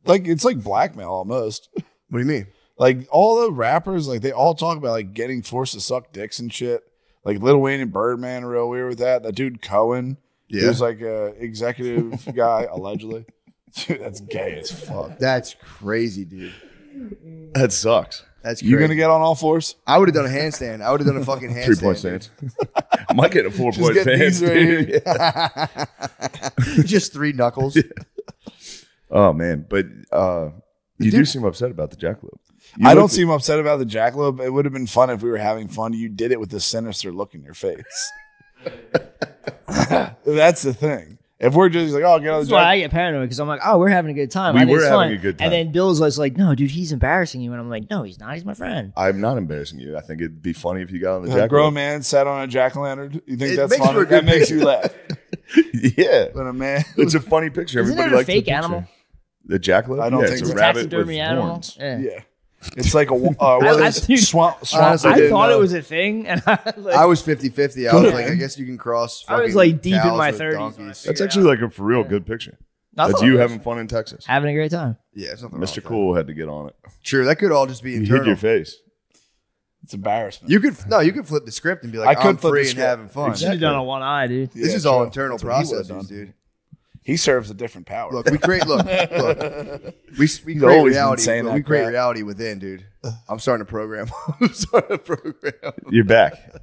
it's like blackmail almost. What do you mean? Like all the rappers, like they all talk about like getting forced to suck dicks and shit. Like Lil Wayne and Birdman are real weird with that. That dude Cohen, Yeah. who's like a executive guy allegedly. Dude, that's gay as fuck. That's crazy, dude. That sucks. That's crazy. You gonna get on all fours? I would have done a handstand. I would have done a fucking handstand. 3-point stance. I might get a 4-point Just get stance, these right dude. here. Just 3 knuckles. Oh man, but you do seem upset about the jackalope. I don't seem upset about the jackalope. It would have been fun if we were having fun. You did it with a sinister look in your face. That's the thing. If we're just like, oh, get on the That's why I jackalope. get paranoid because I'm like, oh, we're having a good time. We I think were it's having fun. a good time. And then Bill's like, no, dude, he's embarrassing you. And I'm like, no, he's not. He's my friend. I'm not embarrassing you. I think it'd be funny if you got on the A jackalope. grown man sat on a jack-o'-lantern. You think It that's makes for funny? a good That makes you laugh. Yeah, When a man, it's a funny picture. Isn't Everybody it a likes the fake picture. animal? The jackalope. I don't yeah, think it's so. a It's a rabbit with taxidermy animal. horns. Yeah. it's like a what I is it? think- swamp. Honestly, I didn't thought know. it was a thing. And I was 50-50. I was like, I guess you can cross. I was, fucking like, deep in cows my with 30s. donkeys. That's actually like a for real good picture. I That's thought you it was. having fun in Texas. Having a great time. Yeah, it's nothing wrong Mr. with Cool had to get on it. that. True, that could all just be You hid internal. your face. It's embarrassment. You could flip the script and be like, I could I'm flip the free and script. having fun. You should have done a one eye, dude. This Yeah, is all true. internal That's what he would've processes, done. dude. He serves a different power. Look, we create. Look. We He's create always been reality. saying We that create crap. reality within, dude. I'm starting a program. I'm starting a program. You're back.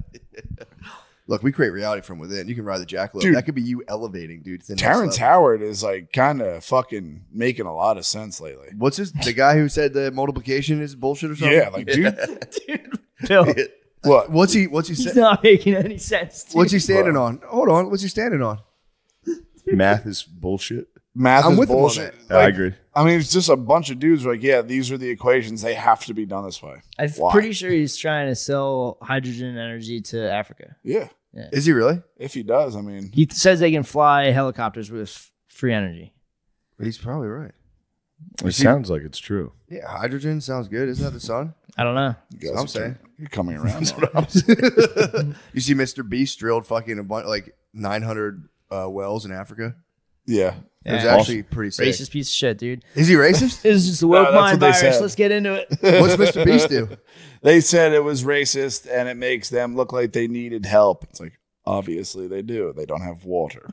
Look, we create reality from within. You can ride the jackalope. Dude. That could be you elevating, dude. To the next Terrence level. Howard is like kind of fucking making a lot of sense lately. What's the guy who said the multiplication is bullshit or something? Yeah, like dude, Bill, what? What's he he's saying? not making any sense. Dude. What's he standing on? Hold on. What's he standing on? Math is bullshit. Math I'm is with him on bullshit. that. I agree. I mean, it's just a bunch of dudes like, yeah, these are the equations. They have to be done this way. I'm Why? pretty sure he's trying to sell hydrogen energy to Africa. Yeah, Is he really? if he does, I mean, He says they can fly helicopters with free energy. He's probably right. It sounds like it's true. Yeah, hydrogen sounds good. Isn't that the sun? I don't know. you That's guys what I'm are saying. You're coming around. You see Mr. Beast drilled fucking a bunch, like 900 wells in Africa. Yeah, It was Yeah. actually pretty sick. Racist piece of shit, dude. Is he racist? This is just the woke that's mind what they virus. said. Let's get into it. What's Mr. Beast do? they said it was racist and it makes them look like they needed help. It's like obviously they do. They don't have water.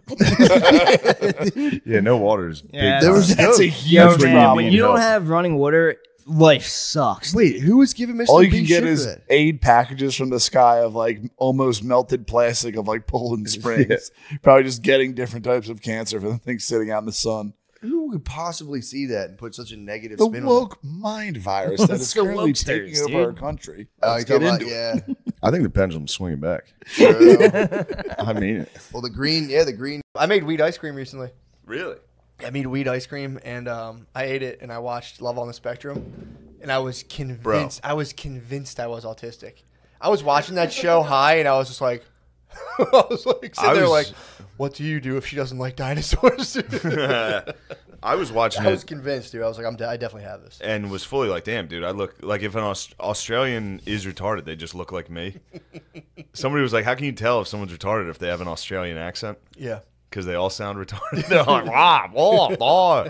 Yeah, no water is big. Yeah. There was That's no- a huge Yo, problem. man, when you don't help. have running water, life sucks. Wait, who was giving Mr. All you Beast can get shit is for that? aid packages from the sky of like almost melted plastic of like Poland Springs. Probably just getting different types of cancer from the things sitting out in the sun. Who could possibly see that and put such a negative The spin on woke mind virus that It's is the currently wokesters, taking dude. over our country. it? Let's You're get talking into about- it. yeah. I think the pendulum's swinging back. True. I mean it. Well, the green. I made weed ice cream recently. Really? I made weed ice cream, and I ate it, and I watched Love on the Spectrum, and I was convinced. I was convinced I was autistic. I was watching that show high, and I was just like, sitting there like, what do you do if she doesn't like dinosaurs? I was watching I was it convinced, dude. I was like, I definitely have this. and was fully like, damn, dude, I look like if an Australian is retarded, they just look like me. Somebody was like, how can you tell if someone's retarded if they have an Australian accent? Yeah. Because they all sound retarded. They're like, rah, wah, wah.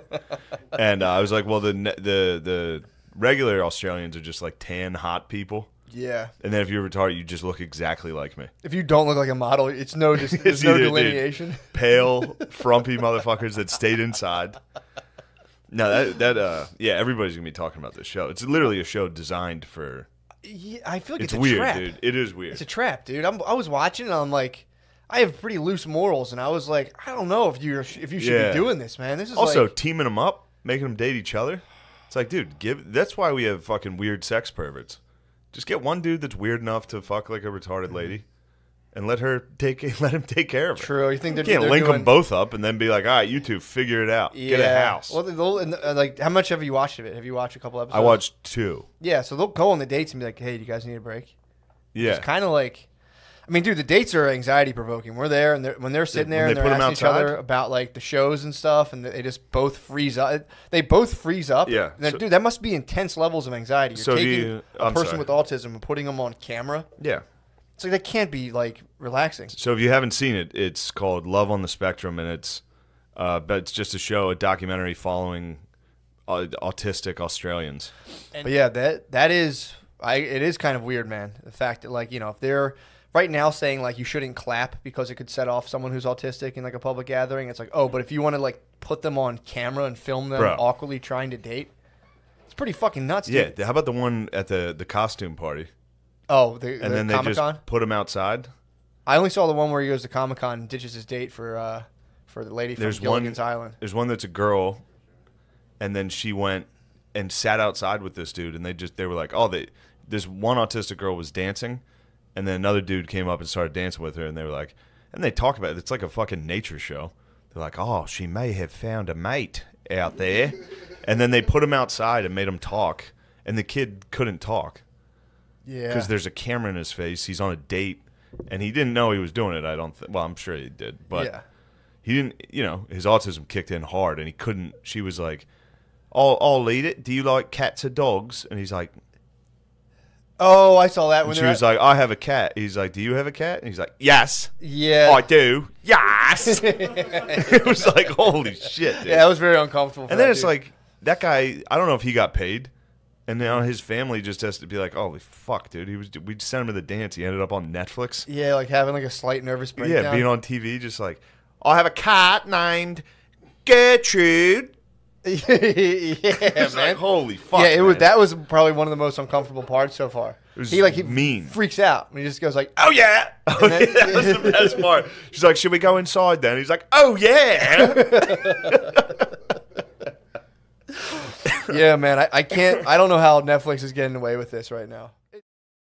And I was like, well, the regular Australians are just like tan, hot people. Yeah. And then if you're retarded, you just look exactly like me. If you don't look like a model, it's no there's It's no either, dude, delineation. pale, frumpy motherfuckers that stayed inside. No, yeah, everybody's gonna be talking about this show. It's literally a show designed for. Yeah, I feel like it's a weird, trap. dude. It is weird. It's a trap, dude. I was watching and I'm like, I have pretty loose morals, and I was like, I don't know if you should be doing this, man. This is also like, teaming them up, making them date each other. It's like, dude, that's why we have fucking weird sex perverts. Just get one dude that's weird enough to fuck like a retarded lady, and let him take care of her. True. You think you can't link them both up and then be like, all right, you two figure it out. Yeah. Get a house. Well, like, how much have you watched of it? Have you watched a couple episodes? I watched 2. Yeah, so they'll go on the dates and be like, hey, do you guys need a break? Yeah. It's kind of like, I mean, dude, the dates are anxiety provoking. We're there, and when they're sitting there and they're asking each other about like the shows and stuff, and they just both freeze up. They both freeze up. Yeah. And dude, that must be intense levels of anxiety. You're taking a person with autism and putting them on camera. Yeah. It's like that can't be like relaxing. So if you haven't seen it, it's called Love on the Spectrum, and but it's just a show, a documentary following autistic Australians. But yeah, it is kind of weird, man. The fact that, like, you know, if they're right now saying like you shouldn't clap because it could set off someone who's autistic in like a public gathering, it's like, oh, but if you want to like put them on camera and film them awkwardly trying to date, it's pretty fucking nuts, dude. Yeah, how about the one at the costume party? Oh, and then they Comic-Con? just put him outside. I only saw the one where he goes to Comic-Con and ditches his date for the lady from Gilligan's Island. There's one that's a girl, and then she went and sat outside with this dude, and they were like, oh, this one autistic girl was dancing, and then another dude came up and started dancing with her, and they were like, and they talk about it. It's like a fucking nature show. They're like, oh, she may have found a mate out there, and then they put him outside and made him talk, and the kid couldn't talk. Yeah. Because there's a camera in his face. He's on a date, and he didn't know he was doing it. Well, I'm sure he did, but he didn't. You know, his autism kicked in hard, and he couldn't. She was like, "I'll eat it. Do you like cats or dogs?" And he's like, "Oh, I saw that." When she was like, "I have a cat." He's like, "Do you have a cat?" And he's like, "Yes, yeah, I do. Yes." It was like, holy shit, dude. Yeah, it was very uncomfortable. And then it's like that guy. I don't know if he got paid. And now his family just has to be like, "Holy fuck, dude!" We sent him to the dance. He ended up on Netflix. Yeah, like having like a slight nervous breakdown. Yeah, being on TV, just like, I have a cat named Gertrude. Yeah, It's man. like, holy fuck. Yeah, man. that was probably one of the most uncomfortable parts so far. It was he mean. Freaks out. And he just goes like, "Oh yeah, oh, yeah." That was the best part. She's like, "Should we go inside then?" He's like, "Oh yeah." Yeah, man, I can't. I don't know how Netflix is getting away with this right now,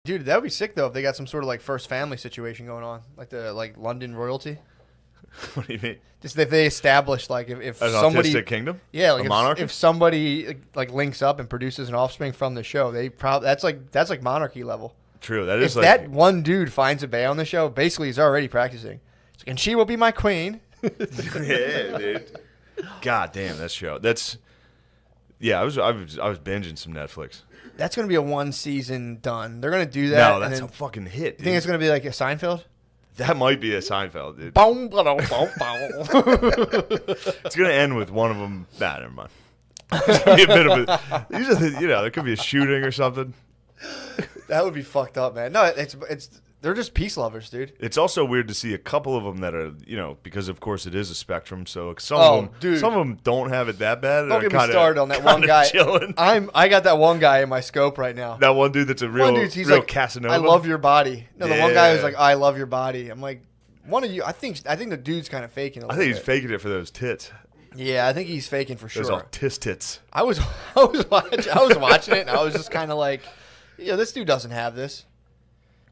dude. That would be sick though if they got some sort of like first family situation going on, like the London royalty. What do you mean? Just if they established like if An somebody autistic kingdom, yeah, like a monarchy. If somebody like links up and produces an offspring from the show, they that's like monarchy level. True, that is if that one dude finds a bae on the show, basically he's already practicing. It's like, and she will be my queen. Yeah, dude. God damn, that show. That's. Yeah, I was binging some Netflix. That's gonna be a 1 season done. They're gonna do that. No, that's a fucking hit. You think it's gonna be like a Seinfeld? That might be a Seinfeld, dude. Boom, boom, boom, boom. It's gonna end with one of them. Nah, never mind. It's gonna be a bit of a. There could be a shooting or something. That would be fucked up, man. No, they're just peace lovers, dude. It's also weird to see a couple of them that are, because of course it is a spectrum. So some of them don't have it that bad. Don't get me started on that one guy. Chilling. I got that one guy in my scope right now. That one dude that's a real, he's real like, Casanova. I love your body. No, the one guy who's like, I love your body. I'm like, one of you. I think the dude's kind of faking. I think he's faking it for those tits. Yeah, I think he's faking for sure. Those autistic tits. I was watching it, and I was just kind of like, this dude doesn't have this.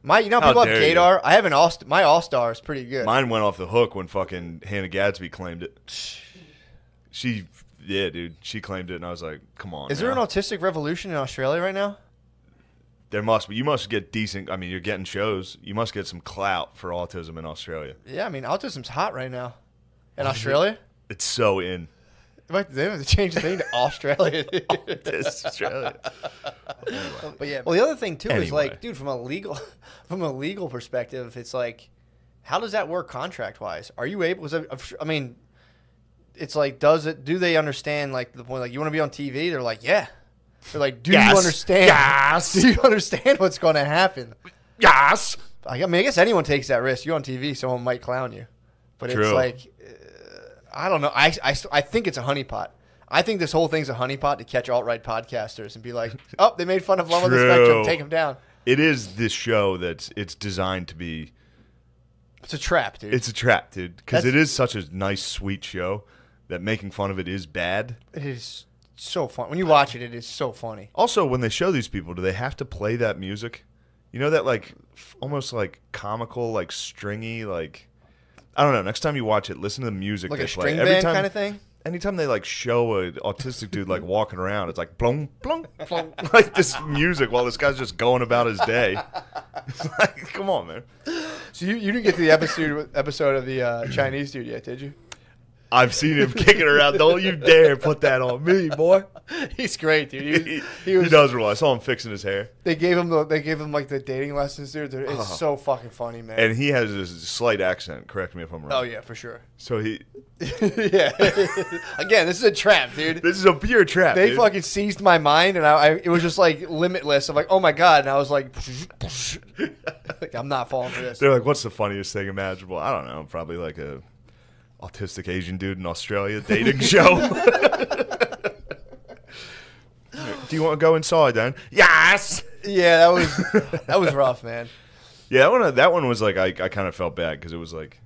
People have Gaydar. I have my All-Star is pretty good. Mine went off the hook when fucking Hannah Gadsby claimed it. She claimed it, and I was like, come on. Is there an autistic revolution in Australia right now? There must be. You must get decent. I mean, you're getting shows. You must get some clout for autism in Australia. Yeah, I mean, autism's hot right now. In Australia? It's so in. They have to change the name to Australia. Australia. Anyway. But yeah. Well, the other thing too is like, dude, from a legal perspective, it's like, how does that work contract wise? Are you able? I mean, it's like, do they understand like the point? Like, you want to be on TV? They're like, yeah. They're like, do you understand? Yes. Do you understand what's going to happen? Yes. I guess anyone takes that risk. You're on TV, someone might clown you, but True. It's like. I don't know. I think it's a honeypot. I think this whole thing's a honeypot to catch alt-right podcasters and be like, oh, they made fun of Love on the Spectrum. Take them down. It is this show it's designed to be. It's a trap, dude. It's a trap, dude. Because it is such a nice, sweet show that making fun of it is bad. It is so fun. When you watch it, it is so funny. Also, when they show these people, do they have to play that music? You know that like almost like comical, like stringy, like I don't know. Next time you watch it, listen to the music Like they a play. string Every band time, kind of thing? Anytime they like show an autistic dude like walking around, it's like blong, blong, blong, like this music while this guy's just going about his day. It's like, come on, man. So you didn't get to the episode of the Chinese dude yet, did you? I've seen him kicking around. Don't you dare put that on me, boy. He's great, dude. He does roll. I saw him fixing his hair. They gave him like the dating lessons, dude. It's so fucking funny, man. And he has this slight accent. Correct me if I'm wrong. Oh yeah, for sure. So he, yeah. Again, this is a trap, dude. This is a pure trap. They dude. fucking seized my mind, and it was just like limitless. I'm like, oh my god, and I was like, like I'm not falling for this. They're like, what's the funniest thing imaginable? I don't know. Probably like a autistic Asian dude in Australia dating show. Do you want to go inside then? Yes. Yeah, that was rough, man. Yeah, that one was like I kind of felt bad because it was like,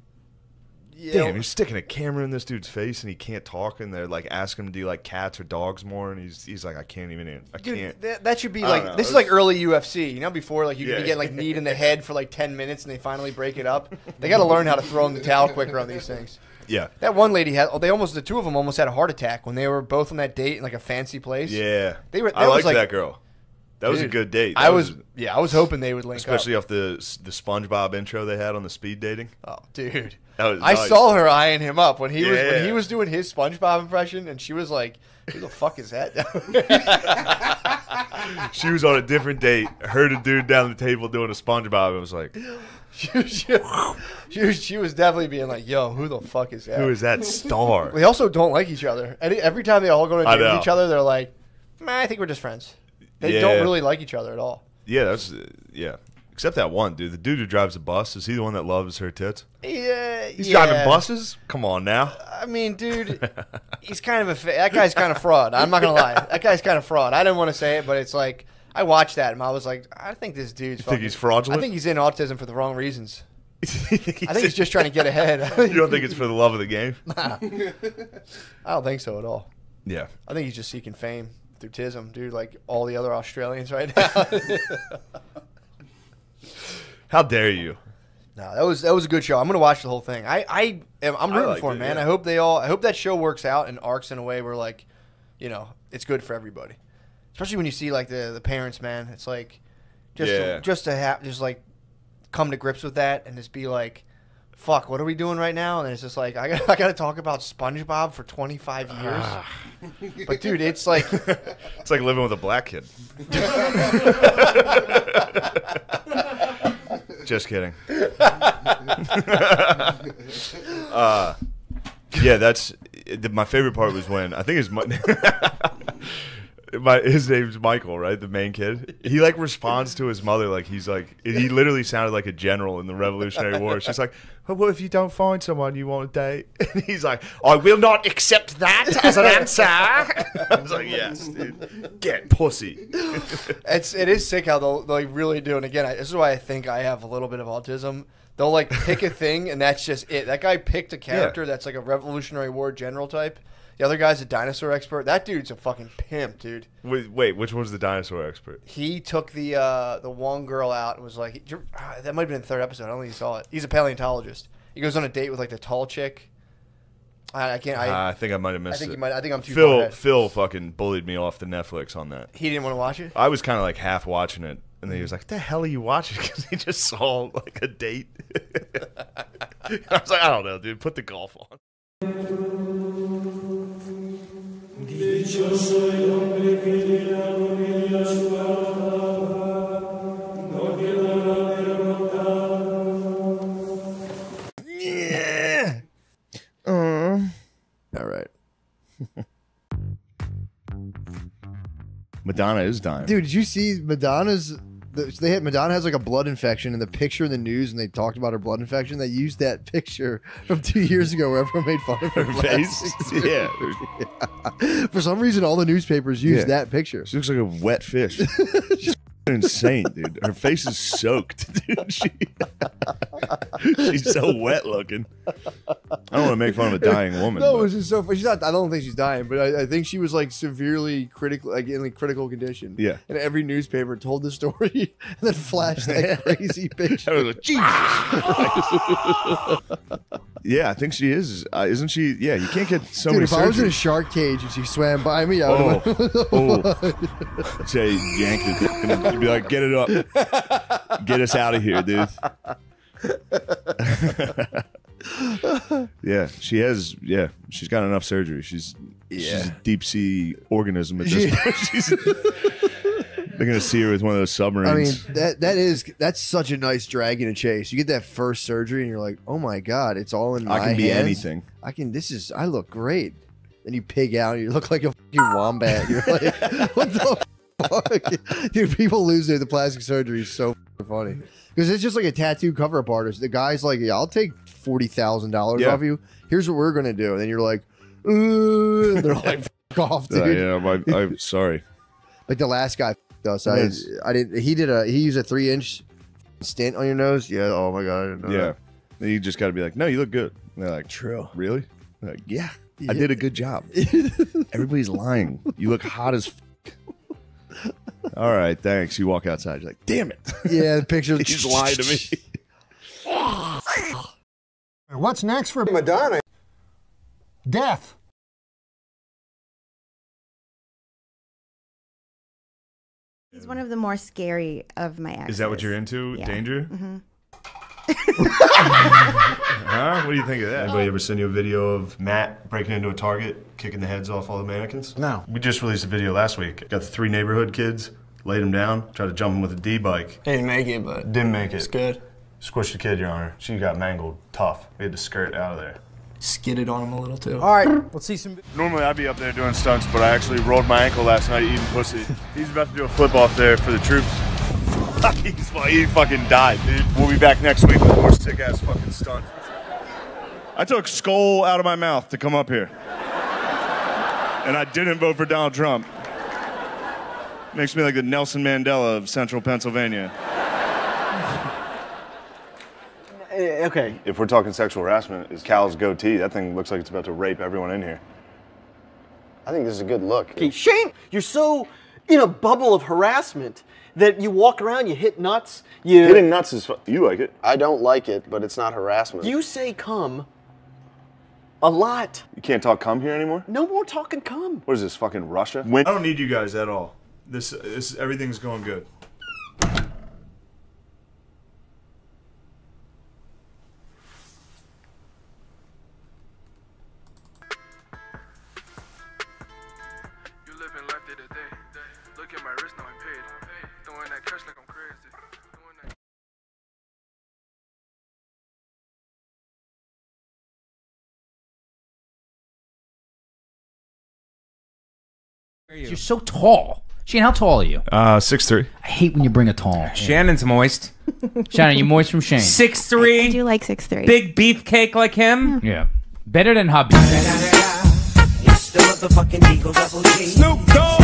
yeah. Damn, you're sticking a camera in this dude's face and he can't talk, and they're like asking him to do like cats or dogs more, and he's like, I can't. Dude, that should be like this is like early UFC, you know, before like you could be getting like kneed in the head for like 10 minutes and they finally break it up. They got to learn how to throw in the towel quicker on these things. Yeah. That one lady the two of them almost had a heart attack when they were both on that date in like a fancy place. Yeah. I liked that girl. That was a good date. I was hoping they would link especially up. off the SpongeBob intro they had on the speed dating. Oh, dude. That was I nice. saw her eyeing him up when he was doing his SpongeBob impression, and she was like, who the fuck is that? She was on a different date, heard a dude down the table doing a SpongeBob, and was like, she was definitely being like, yo, who the fuck is that? Who is that star? They also don't like each other. Every time they all go to a date with each other, they're like, I think we're just friends. They don't really like each other at all. Yeah, except that one dude. The dude who drives the bus, is he the one that loves her tits? Yeah. He's driving buses? Come on now. I mean, dude, he's kind of that guy's kind of fraud. I'm not going to lie. That guy's kind of fraud. I didn't want to say it, but it's like, I watched that and I was like, I think this dude's think he's fraudulent? I think he's in autism for the wrong reasons. I think he's just trying to get ahead. You don't think it's for the love of the game? Nah. I don't think so at all. Yeah. I think he's just seeking fame through tism, dude, like all the other Australians right now. How dare you? No, that was a good show. I'm gonna watch the whole thing. I'm rooting for him, man. Yeah. I hope that show works out and arcs in a way where like, you know, it's good for everybody. Especially when you see like the parents, man. It's like just to come to grips with that and just be like, fuck, what are we doing right now? And it's just like I got to talk about SpongeBob for 25 years. But dude, it's like it's like living with a black kid. Just kidding. Yeah, that's my favorite part was when I think his name's Michael, right? The main kid. He like responds to his mother like he literally sounded like a general in the Revolutionary War. She's like, well, what if you don't find someone you want to date? And he's like, I will not accept that as an answer. I was like, yes, dude. Get pussy. It is sick how they'll really do. And again, this is why I think I have a little bit of autism. They'll like pick a thing and that's just it. That guy picked a character that's like a Revolutionary War general type. The other guy's a dinosaur expert. That dude's a fucking pimp, dude. Wait, which one's the dinosaur expert? He took the one girl out and was like, that might have been the third episode. I don't think you saw it. He's a paleontologist. He goes on a date with like the tall chick. I think I might have missed it. I think I'm too far ahead. Phil fucking bullied me off the Netflix on that. He didn't want to watch it? I was kind of like half watching it. And then he was like, what the hell are you watching? Because he just saw like a date. I was like, I don't know, dude. Put the golf on. Yeah. All right. Madonna is dying. Dude, did you see Madonna's Madonna has like a blood infection, and the picture in the news, and they talked about her blood infection. They used that picture from 2 years ago where everyone made fun of her face. Yeah. For some reason, all the newspapers used that picture. She looks like a wet fish. She's insane, dude. Her face is soaked, dude. She's so wet looking. I don't want to make fun of a dying woman. No, it was just so funny. She's not. I don't think she's dying, but I think she was like severely critical, like in like critical condition. Yeah. And every newspaper told the story and then flashed that crazy picture. I was like, Jesus Christ. Yeah, I think she is. Isn't she? Yeah, you can't get so Dude, many if I was in a surgeries. shark cage and she swam by me, I would Say, yank it. You'd be like, get it up. Get us out of here, dude. Yeah, she has. Yeah, she's got enough surgery. She's a deep sea organism at this point. They're gonna see her with one of those submarines. I mean, that's such a nice dragon to chase. You get that first surgery and you're like, oh my god, it's all in my hands. I can be anything. I look great. Then you pig out and you look like a fucking wombat. You're like, what the fuck? Dude, people lose the plastic surgery is so funny. Because it's just like a tattoo cover-up artist. The guy's like, yeah, I'll take $40,000 off you. Here's what we're gonna do. And then you're like, and they're like, fuck off, dude. Yeah, I'm sorry. Like the last guy us. I didn't. He used a 3-inch stint on your nose. Yeah. Oh my god. I didn't know that. Then you just got to be like, no, you look good. And they're like, true. Really? They're like, yeah, I did a good job. Everybody's lying. You look hot as. All right, thanks. You walk outside. You're like, damn it. Yeah, the picture. He's lying to me. What's next for Madonna? Death. He's one of the more scary of my exes. Is that what you're into? Yeah. Danger? Mm-hmm. Huh? What do you think of that? Anybody ever send you a video of Matt breaking into a Target, kicking the heads off all the mannequins? No. We just released a video last week. Got the 3 neighborhood kids, laid them down, tried to jump them with a D-bike. Didn't make it, but Didn't make it. it's good. Squished the kid, Your Honor. She got mangled. Tough. We had to skirt out of there. Skidded on him a little too. All right, let's see some. Normally I'd be up there doing stunts, but I actually rolled my ankle last night eating pussy. He's about to do a flip off there for the troops. He fucking died, dude. We'll be back next week with more sick ass fucking stunts. I took skull out of my mouth to come up here. And I didn't vote for Donald Trump. Makes me like the Nelson Mandela of central Pennsylvania. Okay. If we're talking sexual harassment, is Cal's goatee, that thing looks like it's about to rape everyone in here. I think this is a good look. Okay, Shane, you're so in a bubble of harassment that you walk around, you hit nuts. Hitting nuts is you like it. I don't like it, but it's not harassment. You say cum a lot. You can't talk cum here anymore? No more talking cum. What is this, fucking Russia? I don't need you guys at all. This everything's going good. You're so tall. Shane, how tall are you? 6'3". I hate when you bring a tall. Shannon's moist. Shannon, you moist from Shane. 6'3". I do like 6'3". Big beefcake like him. Yeah. Better than hubby. It's the motherfucking Eagle Double G. Snoop Dogg.